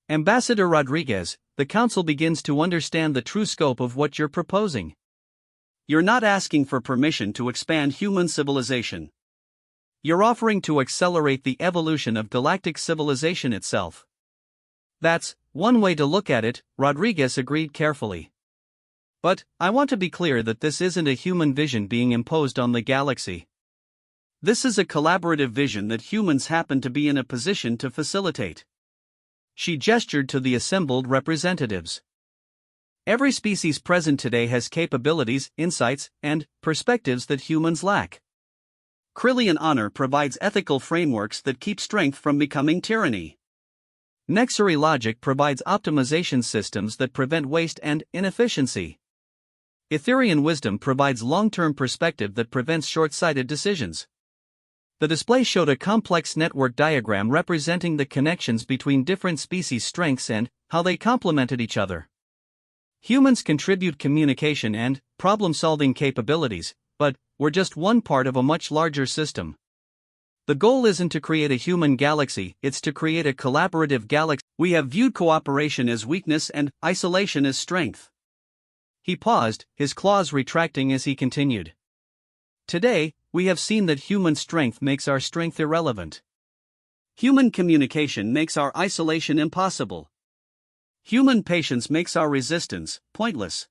Ambassador Rodriguez, the Council begins to understand the true scope of what you're proposing. You're not asking for permission to expand human civilization. You're offering to accelerate the evolution of galactic civilization itself. That's one way to look at it, Rodriguez agreed carefully. But I want to be clear that this isn't a human vision being imposed on the galaxy. This is a collaborative vision that humans happen to be in a position to facilitate. She gestured to the assembled representatives. Every species present today has capabilities, insights, and perspectives that humans lack. Krillian honor provides ethical frameworks that keep strength from becoming tyranny. Nexary logic provides optimization systems that prevent waste and inefficiency. Etherian wisdom provides long-term perspective that prevents short-sighted decisions. The display showed a complex network diagram representing the connections between different species' strengths and how they complemented each other. Humans contribute communication and problem-solving capabilities, but we're just one part of a much larger system. The goal isn't to create a human galaxy, it's to create a collaborative galaxy. We have viewed cooperation as weakness and isolation as strength. He paused, his claws retracting as he continued. Today, we have seen that human strength makes our strength irrelevant. Human communication makes our isolation impossible. Human patience makes our resistance pointless.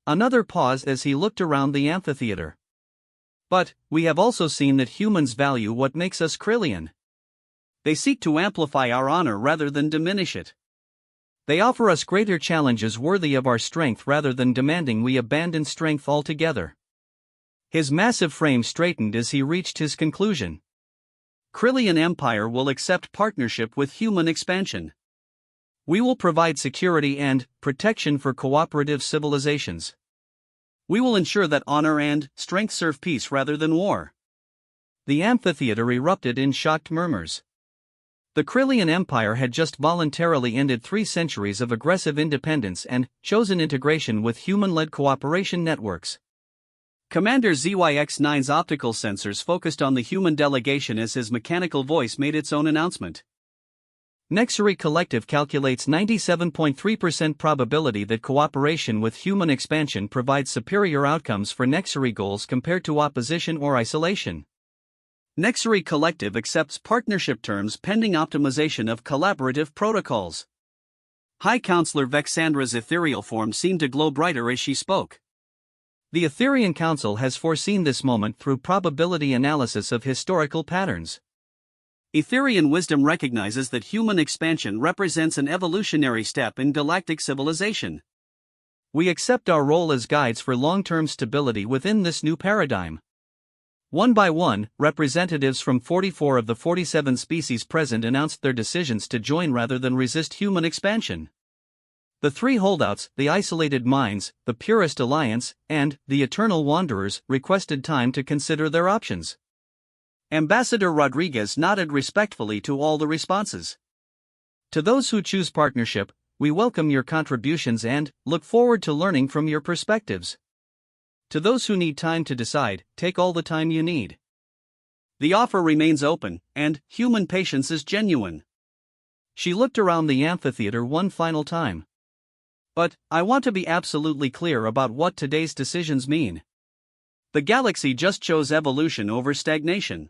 Another pause as he looked around the amphitheater. But we have also seen that humans value what makes us Krillian. They seek to amplify our honor rather than diminish it. They offer us greater challenges worthy of our strength rather than demanding we abandon strength altogether. His massive frame straightened as he reached his conclusion. Krillian Empire will accept partnership with human expansion. We will provide security and protection for cooperative civilizations. We will ensure that honor and strength serve peace rather than war. The amphitheater erupted in shocked murmurs. The Krillian Empire had just voluntarily ended 3 centuries of aggressive independence and chosen integration with human-led cooperation networks. Commander ZYX-9's optical sensors focused on the human delegation as his mechanical voice made its own announcement. Nexary Collective calculates 97.3% probability that cooperation with human expansion provides superior outcomes for Nexary goals compared to opposition or isolation. Nexary Collective accepts partnership terms pending optimization of collaborative protocols. High Counselor Vexandra's ethereal form seemed to glow brighter as she spoke. The Etherian Council has foreseen this moment through probability analysis of historical patterns. Etherian wisdom recognizes that human expansion represents an evolutionary step in galactic civilization. We accept our role as guides for long-term stability within this new paradigm. One by one, representatives from 44 of the 47 species present announced their decisions to join rather than resist human expansion. The 3 holdouts, the Isolated Minds, the Purist Alliance, and the Eternal Wanderers, requested time to consider their options. Ambassador Rodriguez nodded respectfully to all the responses. To those who choose partnership, we welcome your contributions and look forward to learning from your perspectives. To those who need time to decide, take all the time you need. The offer remains open, and human patience is genuine. She looked around the amphitheater one final time. But I want to be absolutely clear about what today's decisions mean. The galaxy just chose evolution over stagnation.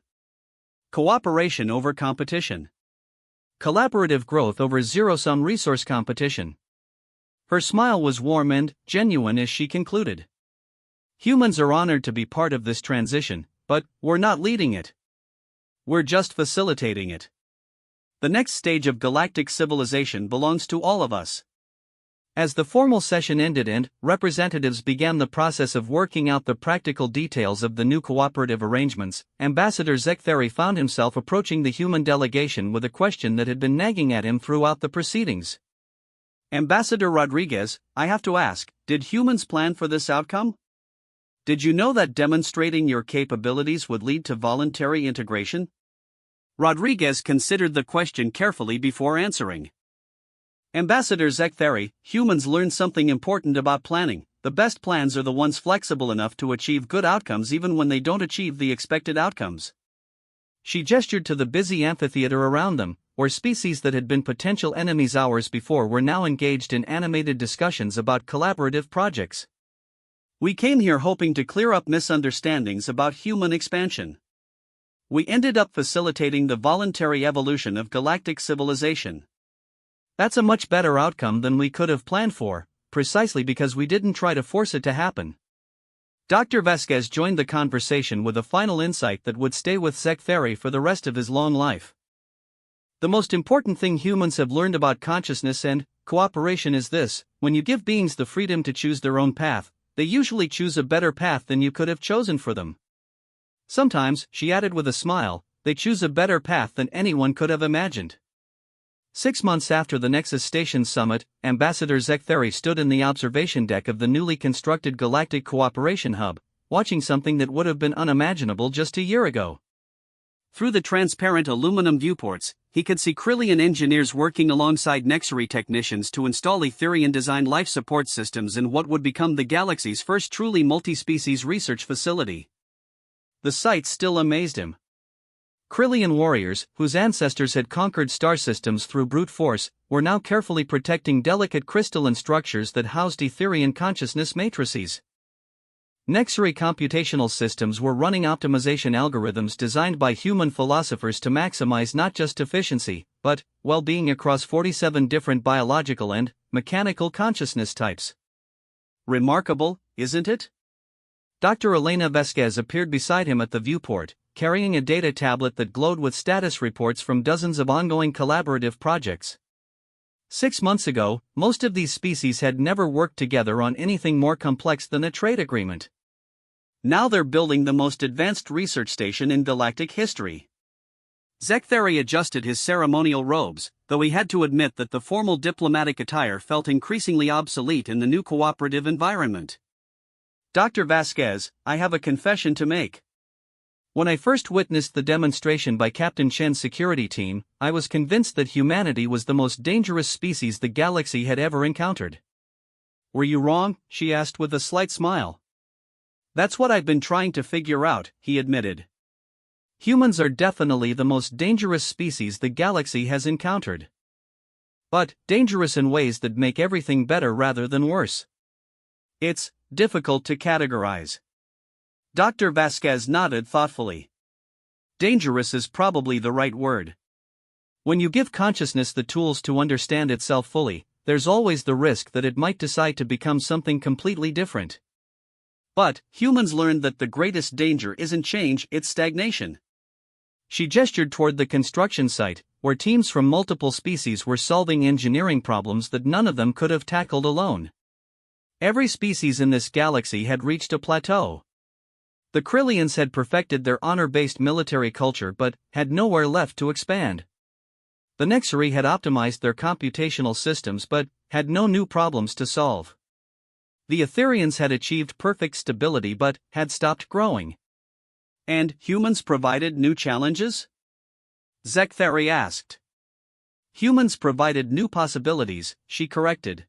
Cooperation over competition. Collaborative growth over zero-sum resource competition. Her smile was warm and genuine as she concluded. Humans are honored to be part of this transition, but we're not leading it. We're just facilitating it. The next stage of galactic civilization belongs to all of us. As the formal session ended and representatives began the process of working out the practical details of the new cooperative arrangements, Ambassador Zektheri found himself approaching the human delegation with a question that had been nagging at him throughout the proceedings. Ambassador Rodriguez, I have to ask, did humans plan for this outcome? Did you know that demonstrating your capabilities would lead to voluntary integration? Rodriguez considered the question carefully before answering. Ambassador Zektheri, humans learned something important about planning. The best plans are the ones flexible enough to achieve good outcomes even when they don't achieve the expected outcomes. She gestured to the busy amphitheater around them, where species that had been potential enemies hours before were now engaged in animated discussions about collaborative projects. We came here hoping to clear up misunderstandings about human expansion. We ended up facilitating the voluntary evolution of galactic civilization. That's a much better outcome than we could have planned for, precisely because we didn't try to force it to happen. Dr. Vasquez joined the conversation with a final insight that would stay with Zektheri for the rest of his long life. The most important thing humans have learned about consciousness and cooperation is this: when you give beings the freedom to choose their own path, they usually choose a better path than you could have chosen for them. Sometimes, she added with a smile, they choose a better path than anyone could have imagined. 6 months after the Nexus Station summit, Ambassador Zektheri stood in the observation deck of the newly constructed Galactic Cooperation Hub, watching something that would have been unimaginable just a year ago. Through the transparent aluminum viewports, he could see Krillian engineers working alongside Nexury technicians to install Etherian-designed life support systems in what would become the galaxy's first truly multi-species research facility. The sight still amazed him. Krillian warriors, whose ancestors had conquered star systems through brute force, were now carefully protecting delicate crystalline structures that housed Etherian consciousness matrices. Nexury computational systems were running optimization algorithms designed by human philosophers to maximize not just efficiency, but well-being across 47 different biological and mechanical consciousness types. Remarkable, isn't it? Dr. Elena Vasquez appeared beside him at the viewport, carrying a data tablet that glowed with status reports from dozens of ongoing collaborative projects. 6 months ago, most of these species had never worked together on anything more complex than a trade agreement. Now they're building the most advanced research station in galactic history. Zektheri adjusted his ceremonial robes, though he had to admit that the formal diplomatic attire felt increasingly obsolete in the new cooperative environment. Dr. Vasquez, I have a confession to make. When I first witnessed the demonstration by Captain Chen's security team, I was convinced that humanity was the most dangerous species the galaxy had ever encountered. Were you wrong? She asked with a slight smile. That's what I've been trying to figure out, he admitted. Humans are definitely the most dangerous species the galaxy has encountered. But dangerous in ways that make everything better rather than worse. It's difficult to categorize. Dr. Vasquez nodded thoughtfully. Dangerous is probably the right word. When you give consciousness the tools to understand itself fully, there's always the risk that it might decide to become something completely different. But humans learned that the greatest danger isn't change, it's stagnation. She gestured toward the construction site, where teams from multiple species were solving engineering problems that none of them could have tackled alone. Every species in this galaxy had reached a plateau. The Krillians had perfected their honor-based military culture but had nowhere left to expand. The Nexury had optimized their computational systems but had no new problems to solve. The Etherians had achieved perfect stability but had stopped growing. And humans provided new challenges? Zektheri asked. Humans provided new possibilities, she corrected.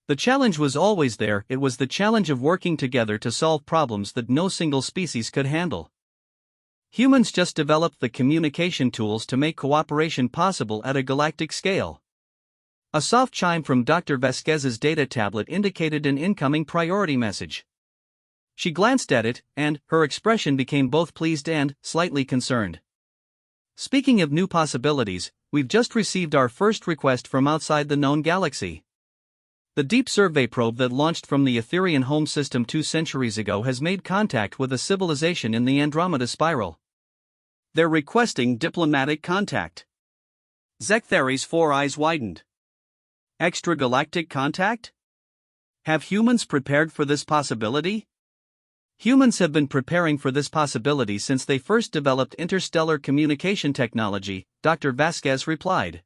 The challenge was always there, it was the challenge of working together to solve problems that no single species could handle. Humans just developed the communication tools to make cooperation possible at a galactic scale. A soft chime from Dr. Vasquez's data tablet indicated an incoming priority message. She glanced at it, and her expression became both pleased and slightly concerned. Speaking of new possibilities, we've just received our first request from outside the known galaxy. The deep survey probe that launched from the Etherian home system 2 centuries ago has made contact with a civilization in the Andromeda Spiral. They're requesting diplomatic contact. Zektheri's 4 eyes widened. Extragalactic contact? Have humans prepared for this possibility? Humans have been preparing for this possibility since they first developed interstellar communication technology, Dr. Vasquez replied.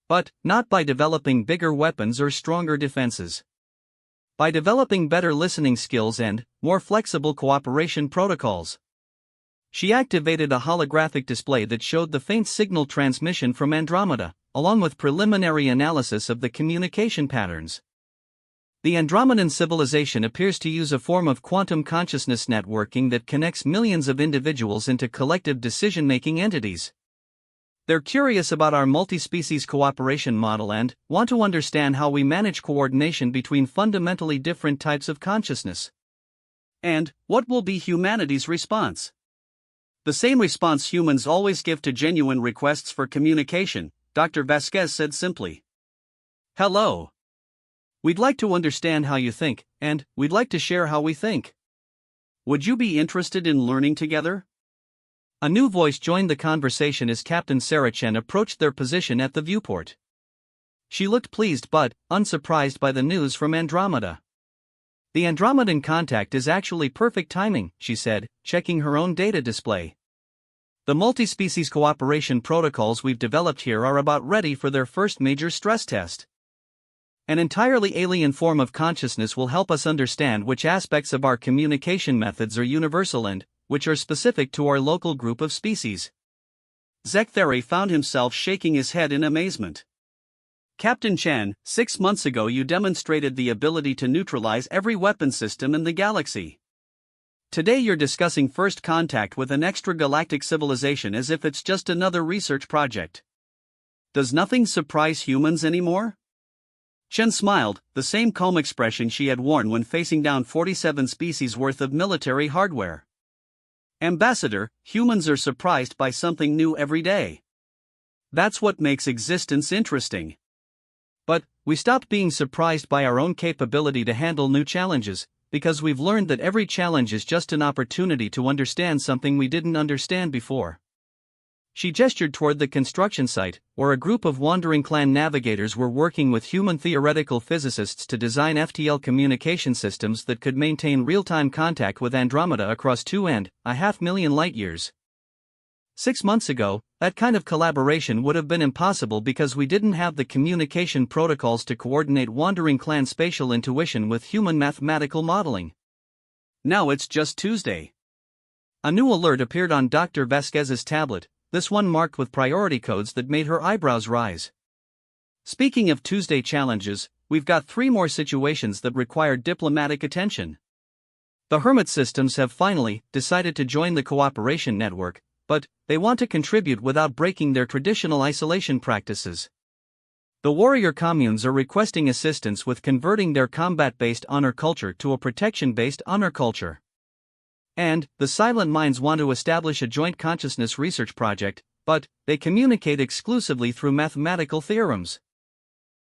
But not by developing bigger weapons or stronger defenses. By developing better listening skills and more flexible cooperation protocols. She activated a holographic display that showed the faint signal transmission from Andromeda, along with preliminary analysis of the communication patterns. The Andromedan civilization appears to use a form of quantum consciousness networking that connects millions of individuals into collective decision-making entities. They're curious about our multi-species cooperation model and want to understand how we manage coordination between fundamentally different types of consciousness. And what will be humanity's response? The same response humans always give to genuine requests for communication, Dr. Vasquez said simply. Hello. We'd like to understand how you think, and we'd like to share how we think. Would you be interested in learning together? A new voice joined the conversation as Captain Sarah Chen approached their position at the viewport. She looked pleased but unsurprised by the news from Andromeda. The Andromedan contact is actually perfect timing, she said, checking her own data display. The multi-species cooperation protocols we've developed here are about ready for their first major stress test. An entirely alien form of consciousness will help us understand which aspects of our communication methods are universal and which are specific to our local group of species. Zektheri found himself shaking his head in amazement. Captain Chen, 6 months ago you demonstrated the ability to neutralize every weapon system in the galaxy. Today you're discussing first contact with an extragalactic civilization as if it's just another research project. Does nothing surprise humans anymore? Chen smiled, the same calm expression she had worn when facing down 47 species worth of military hardware. Ambassador, humans are surprised by something new every day. That's what makes existence interesting. But we stopped being surprised by our own capability to handle new challenges, because we've learned that every challenge is just an opportunity to understand something we didn't understand before. She gestured toward the construction site, where a group of wandering clan navigators were working with human theoretical physicists to design FTL communication systems that could maintain real-time contact with Andromeda across 2.5 million light-years. 6 months ago, that kind of collaboration would have been impossible because we didn't have the communication protocols to coordinate wandering clan spatial intuition with human mathematical modeling. Now it's just Tuesday. A new alert appeared on Dr. Vasquez's tablet, this one marked with priority codes that made her eyebrows rise. Speaking of Tuesday challenges, we've got 3 more situations that require diplomatic attention. The Hermit systems have finally decided to join the cooperation network, but they want to contribute without breaking their traditional isolation practices. The warrior communes are requesting assistance with converting their combat-based honor culture to a protection-based honor culture. And the Silent Minds want to establish a joint consciousness research project, but they communicate exclusively through mathematical theorems.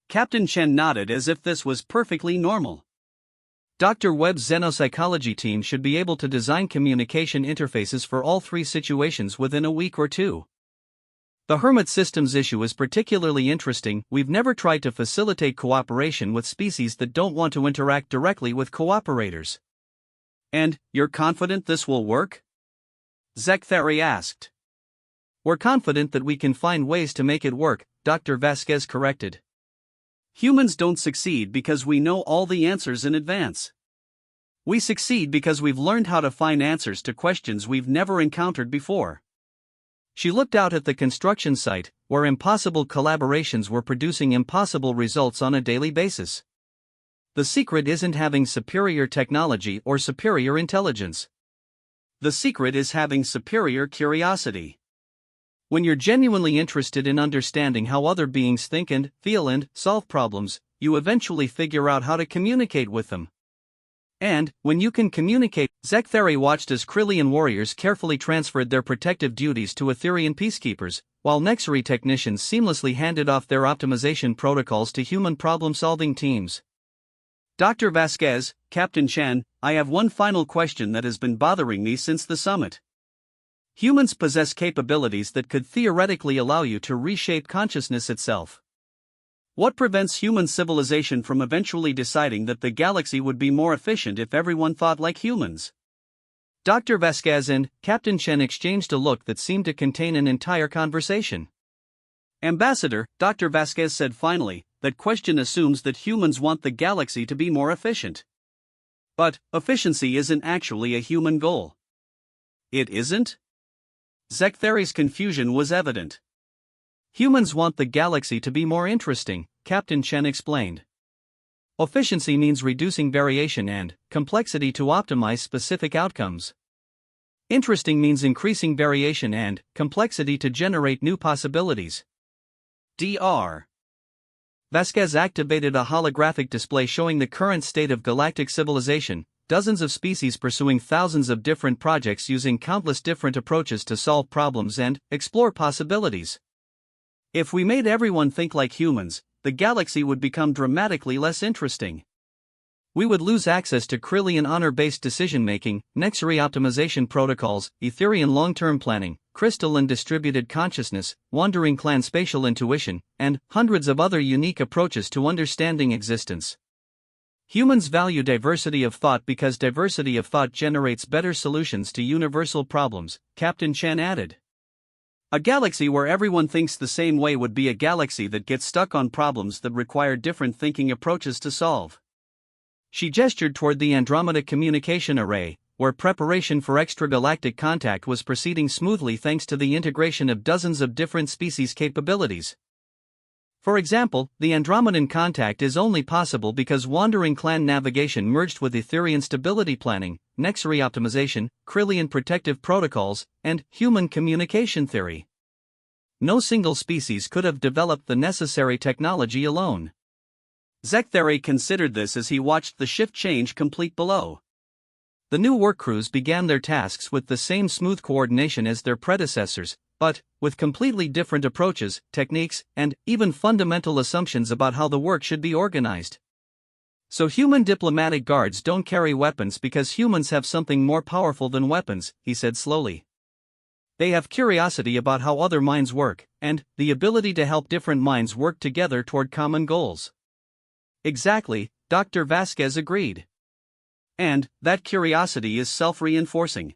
Captain Chen nodded as if this was perfectly normal. Dr. Webb's xenopsychology team should be able to design communication interfaces for all 3 situations within a week or 2. The Hermit systems issue is particularly interesting. We've never tried to facilitate cooperation with species that don't want to interact directly with cooperators. And you're confident this will work? Zektheri asked. We're confident that we can find ways to make it work, Dr. Vasquez corrected. Humans don't succeed because we know all the answers in advance. We succeed because we've learned how to find answers to questions we've never encountered before. She looked out at the construction site, where impossible collaborations were producing impossible results on a daily basis. The secret isn't having superior technology or superior intelligence. The secret is having superior curiosity. When you're genuinely interested in understanding how other beings think and feel and solve problems, you eventually figure out how to communicate with them. And when you can communicate, Zektheri watched as Krillian warriors carefully transferred their protective duties to Etherian peacekeepers, while Nexari technicians seamlessly handed off their optimization protocols to human problem-solving teams. Dr. Vasquez, Captain Chen, I have one final question that has been bothering me since the summit. Humans possess capabilities that could theoretically allow you to reshape consciousness itself. What prevents human civilization from eventually deciding that the galaxy would be more efficient if everyone thought like humans? Dr. Vasquez and Captain Chen exchanged a look that seemed to contain an entire conversation. Ambassador, Dr. Vasquez said finally, that question assumes that humans want the galaxy to be more efficient. But efficiency isn't actually a human goal. It isn't? Zektheri's confusion was evident. Humans want the galaxy to be more interesting, Captain Chen explained. Efficiency means reducing variation and complexity to optimize specific outcomes. Interesting means increasing variation and complexity to generate new possibilities. Dr. Vasquez activated a holographic display showing the current state of galactic civilization, dozens of species pursuing thousands of different projects using countless different approaches to solve problems and explore possibilities. If we made everyone think like humans, the galaxy would become dramatically less interesting. We would lose access to Krillian honor-based decision-making, Nexary optimization protocols, Etherian long-term planning, crystalline distributed consciousness, wandering clan spatial intuition, and hundreds of other unique approaches to understanding existence. Humans value diversity of thought because diversity of thought generates better solutions to universal problems, Captain Chen added. A galaxy where everyone thinks the same way would be a galaxy that gets stuck on problems that require different thinking approaches to solve. She gestured toward the Andromeda Communication Array, where preparation for extragalactic contact was proceeding smoothly thanks to the integration of dozens of different species' capabilities. For example, the Andromedan contact is only possible because wandering clan navigation merged with Etherian stability planning, Nexary optimization, Krillian protective protocols, and human communication theory. No single species could have developed the necessary technology alone. Zektheri considered this as he watched the shift change complete below. The new work crews began their tasks with the same smooth coordination as their predecessors, but with completely different approaches, techniques, and even fundamental assumptions about how the work should be organized. So human diplomatic guards don't carry weapons because humans have something more powerful than weapons, he said slowly. They have curiosity about how other minds work, and the ability to help different minds work together toward common goals. Exactly, Dr. Vasquez agreed. And that curiosity is self-reinforcing.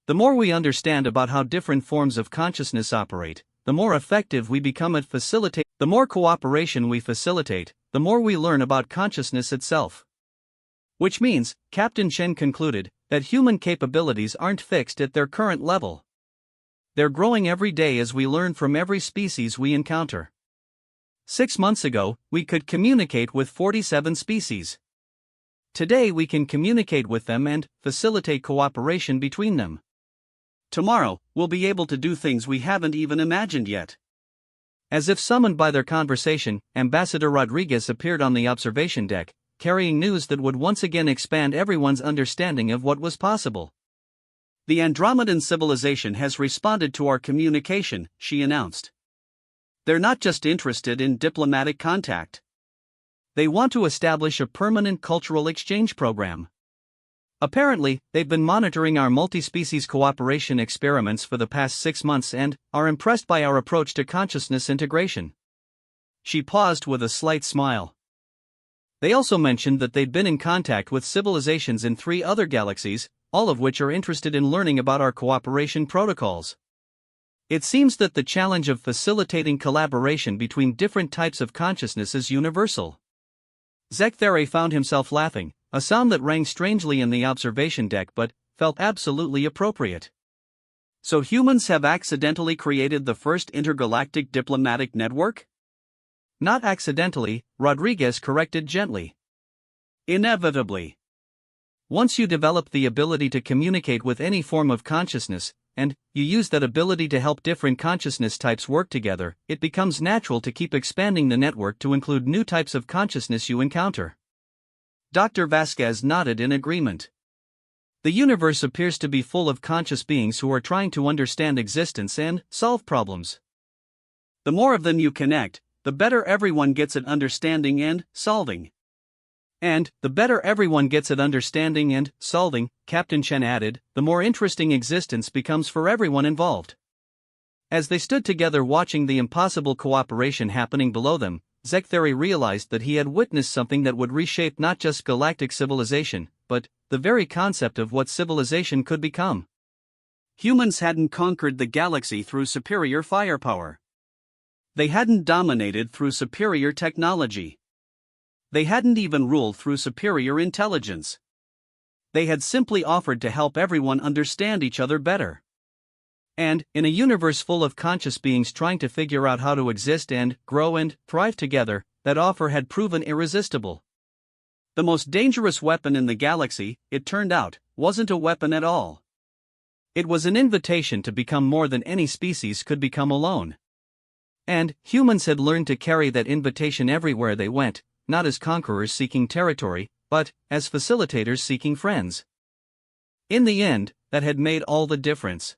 The more we understand about how different forms of consciousness operate, the more effective we become at facilitating. The more cooperation we facilitate, the more we learn about consciousness itself. Which means, Captain Chen concluded, that human capabilities aren't fixed at their current level. They're growing every day as we learn from every species we encounter. 6 months ago, we could communicate with 47 species. Today we can communicate with them and facilitate cooperation between them. Tomorrow, we'll be able to do things we haven't even imagined yet. As if summoned by their conversation, Ambassador Rodriguez appeared on the observation deck, carrying news that would once again expand everyone's understanding of what was possible. The Andromedan civilization has responded to our communication, she announced. They're not just interested in diplomatic contact. They want to establish a permanent cultural exchange program. Apparently, they've been monitoring our multi-species cooperation experiments for the past 6 months and are impressed by our approach to consciousness integration. She paused with a slight smile. They also mentioned that they'd been in contact with civilizations in 3 other galaxies, all of which are interested in learning about our cooperation protocols. It seems that the challenge of facilitating collaboration between different types of consciousness is universal. Zektheri found himself laughing, a sound that rang strangely in the observation deck but felt absolutely appropriate. So humans have accidentally created the first intergalactic diplomatic network? Not accidentally, Rodriguez corrected gently. Inevitably. Once you develop the ability to communicate with any form of consciousness, and you use that ability to help different consciousness types work together, it becomes natural to keep expanding the network to include new types of consciousness you encounter. Dr. Vasquez nodded in agreement. The universe appears to be full of conscious beings who are trying to understand existence and solve problems. The more of them you connect, the better everyone gets at understanding and solving. And, the better everyone gets at understanding and solving, Captain Chen added, the more interesting existence becomes for everyone involved. As they stood together watching the impossible cooperation happening below them, Zektheri realized that he had witnessed something that would reshape not just galactic civilization, but the very concept of what civilization could become. Humans hadn't conquered the galaxy through superior firepower. They hadn't dominated through superior technology. They hadn't even ruled through superior intelligence. They had simply offered to help everyone understand each other better. And, in a universe full of conscious beings trying to figure out how to exist and grow and thrive together, that offer had proven irresistible. The most dangerous weapon in the galaxy, it turned out, wasn't a weapon at all. It was an invitation to become more than any species could become alone. And, humans had learned to carry that invitation everywhere they went, not as conquerors seeking territory, but as facilitators seeking friends. In the end, that had made all the difference.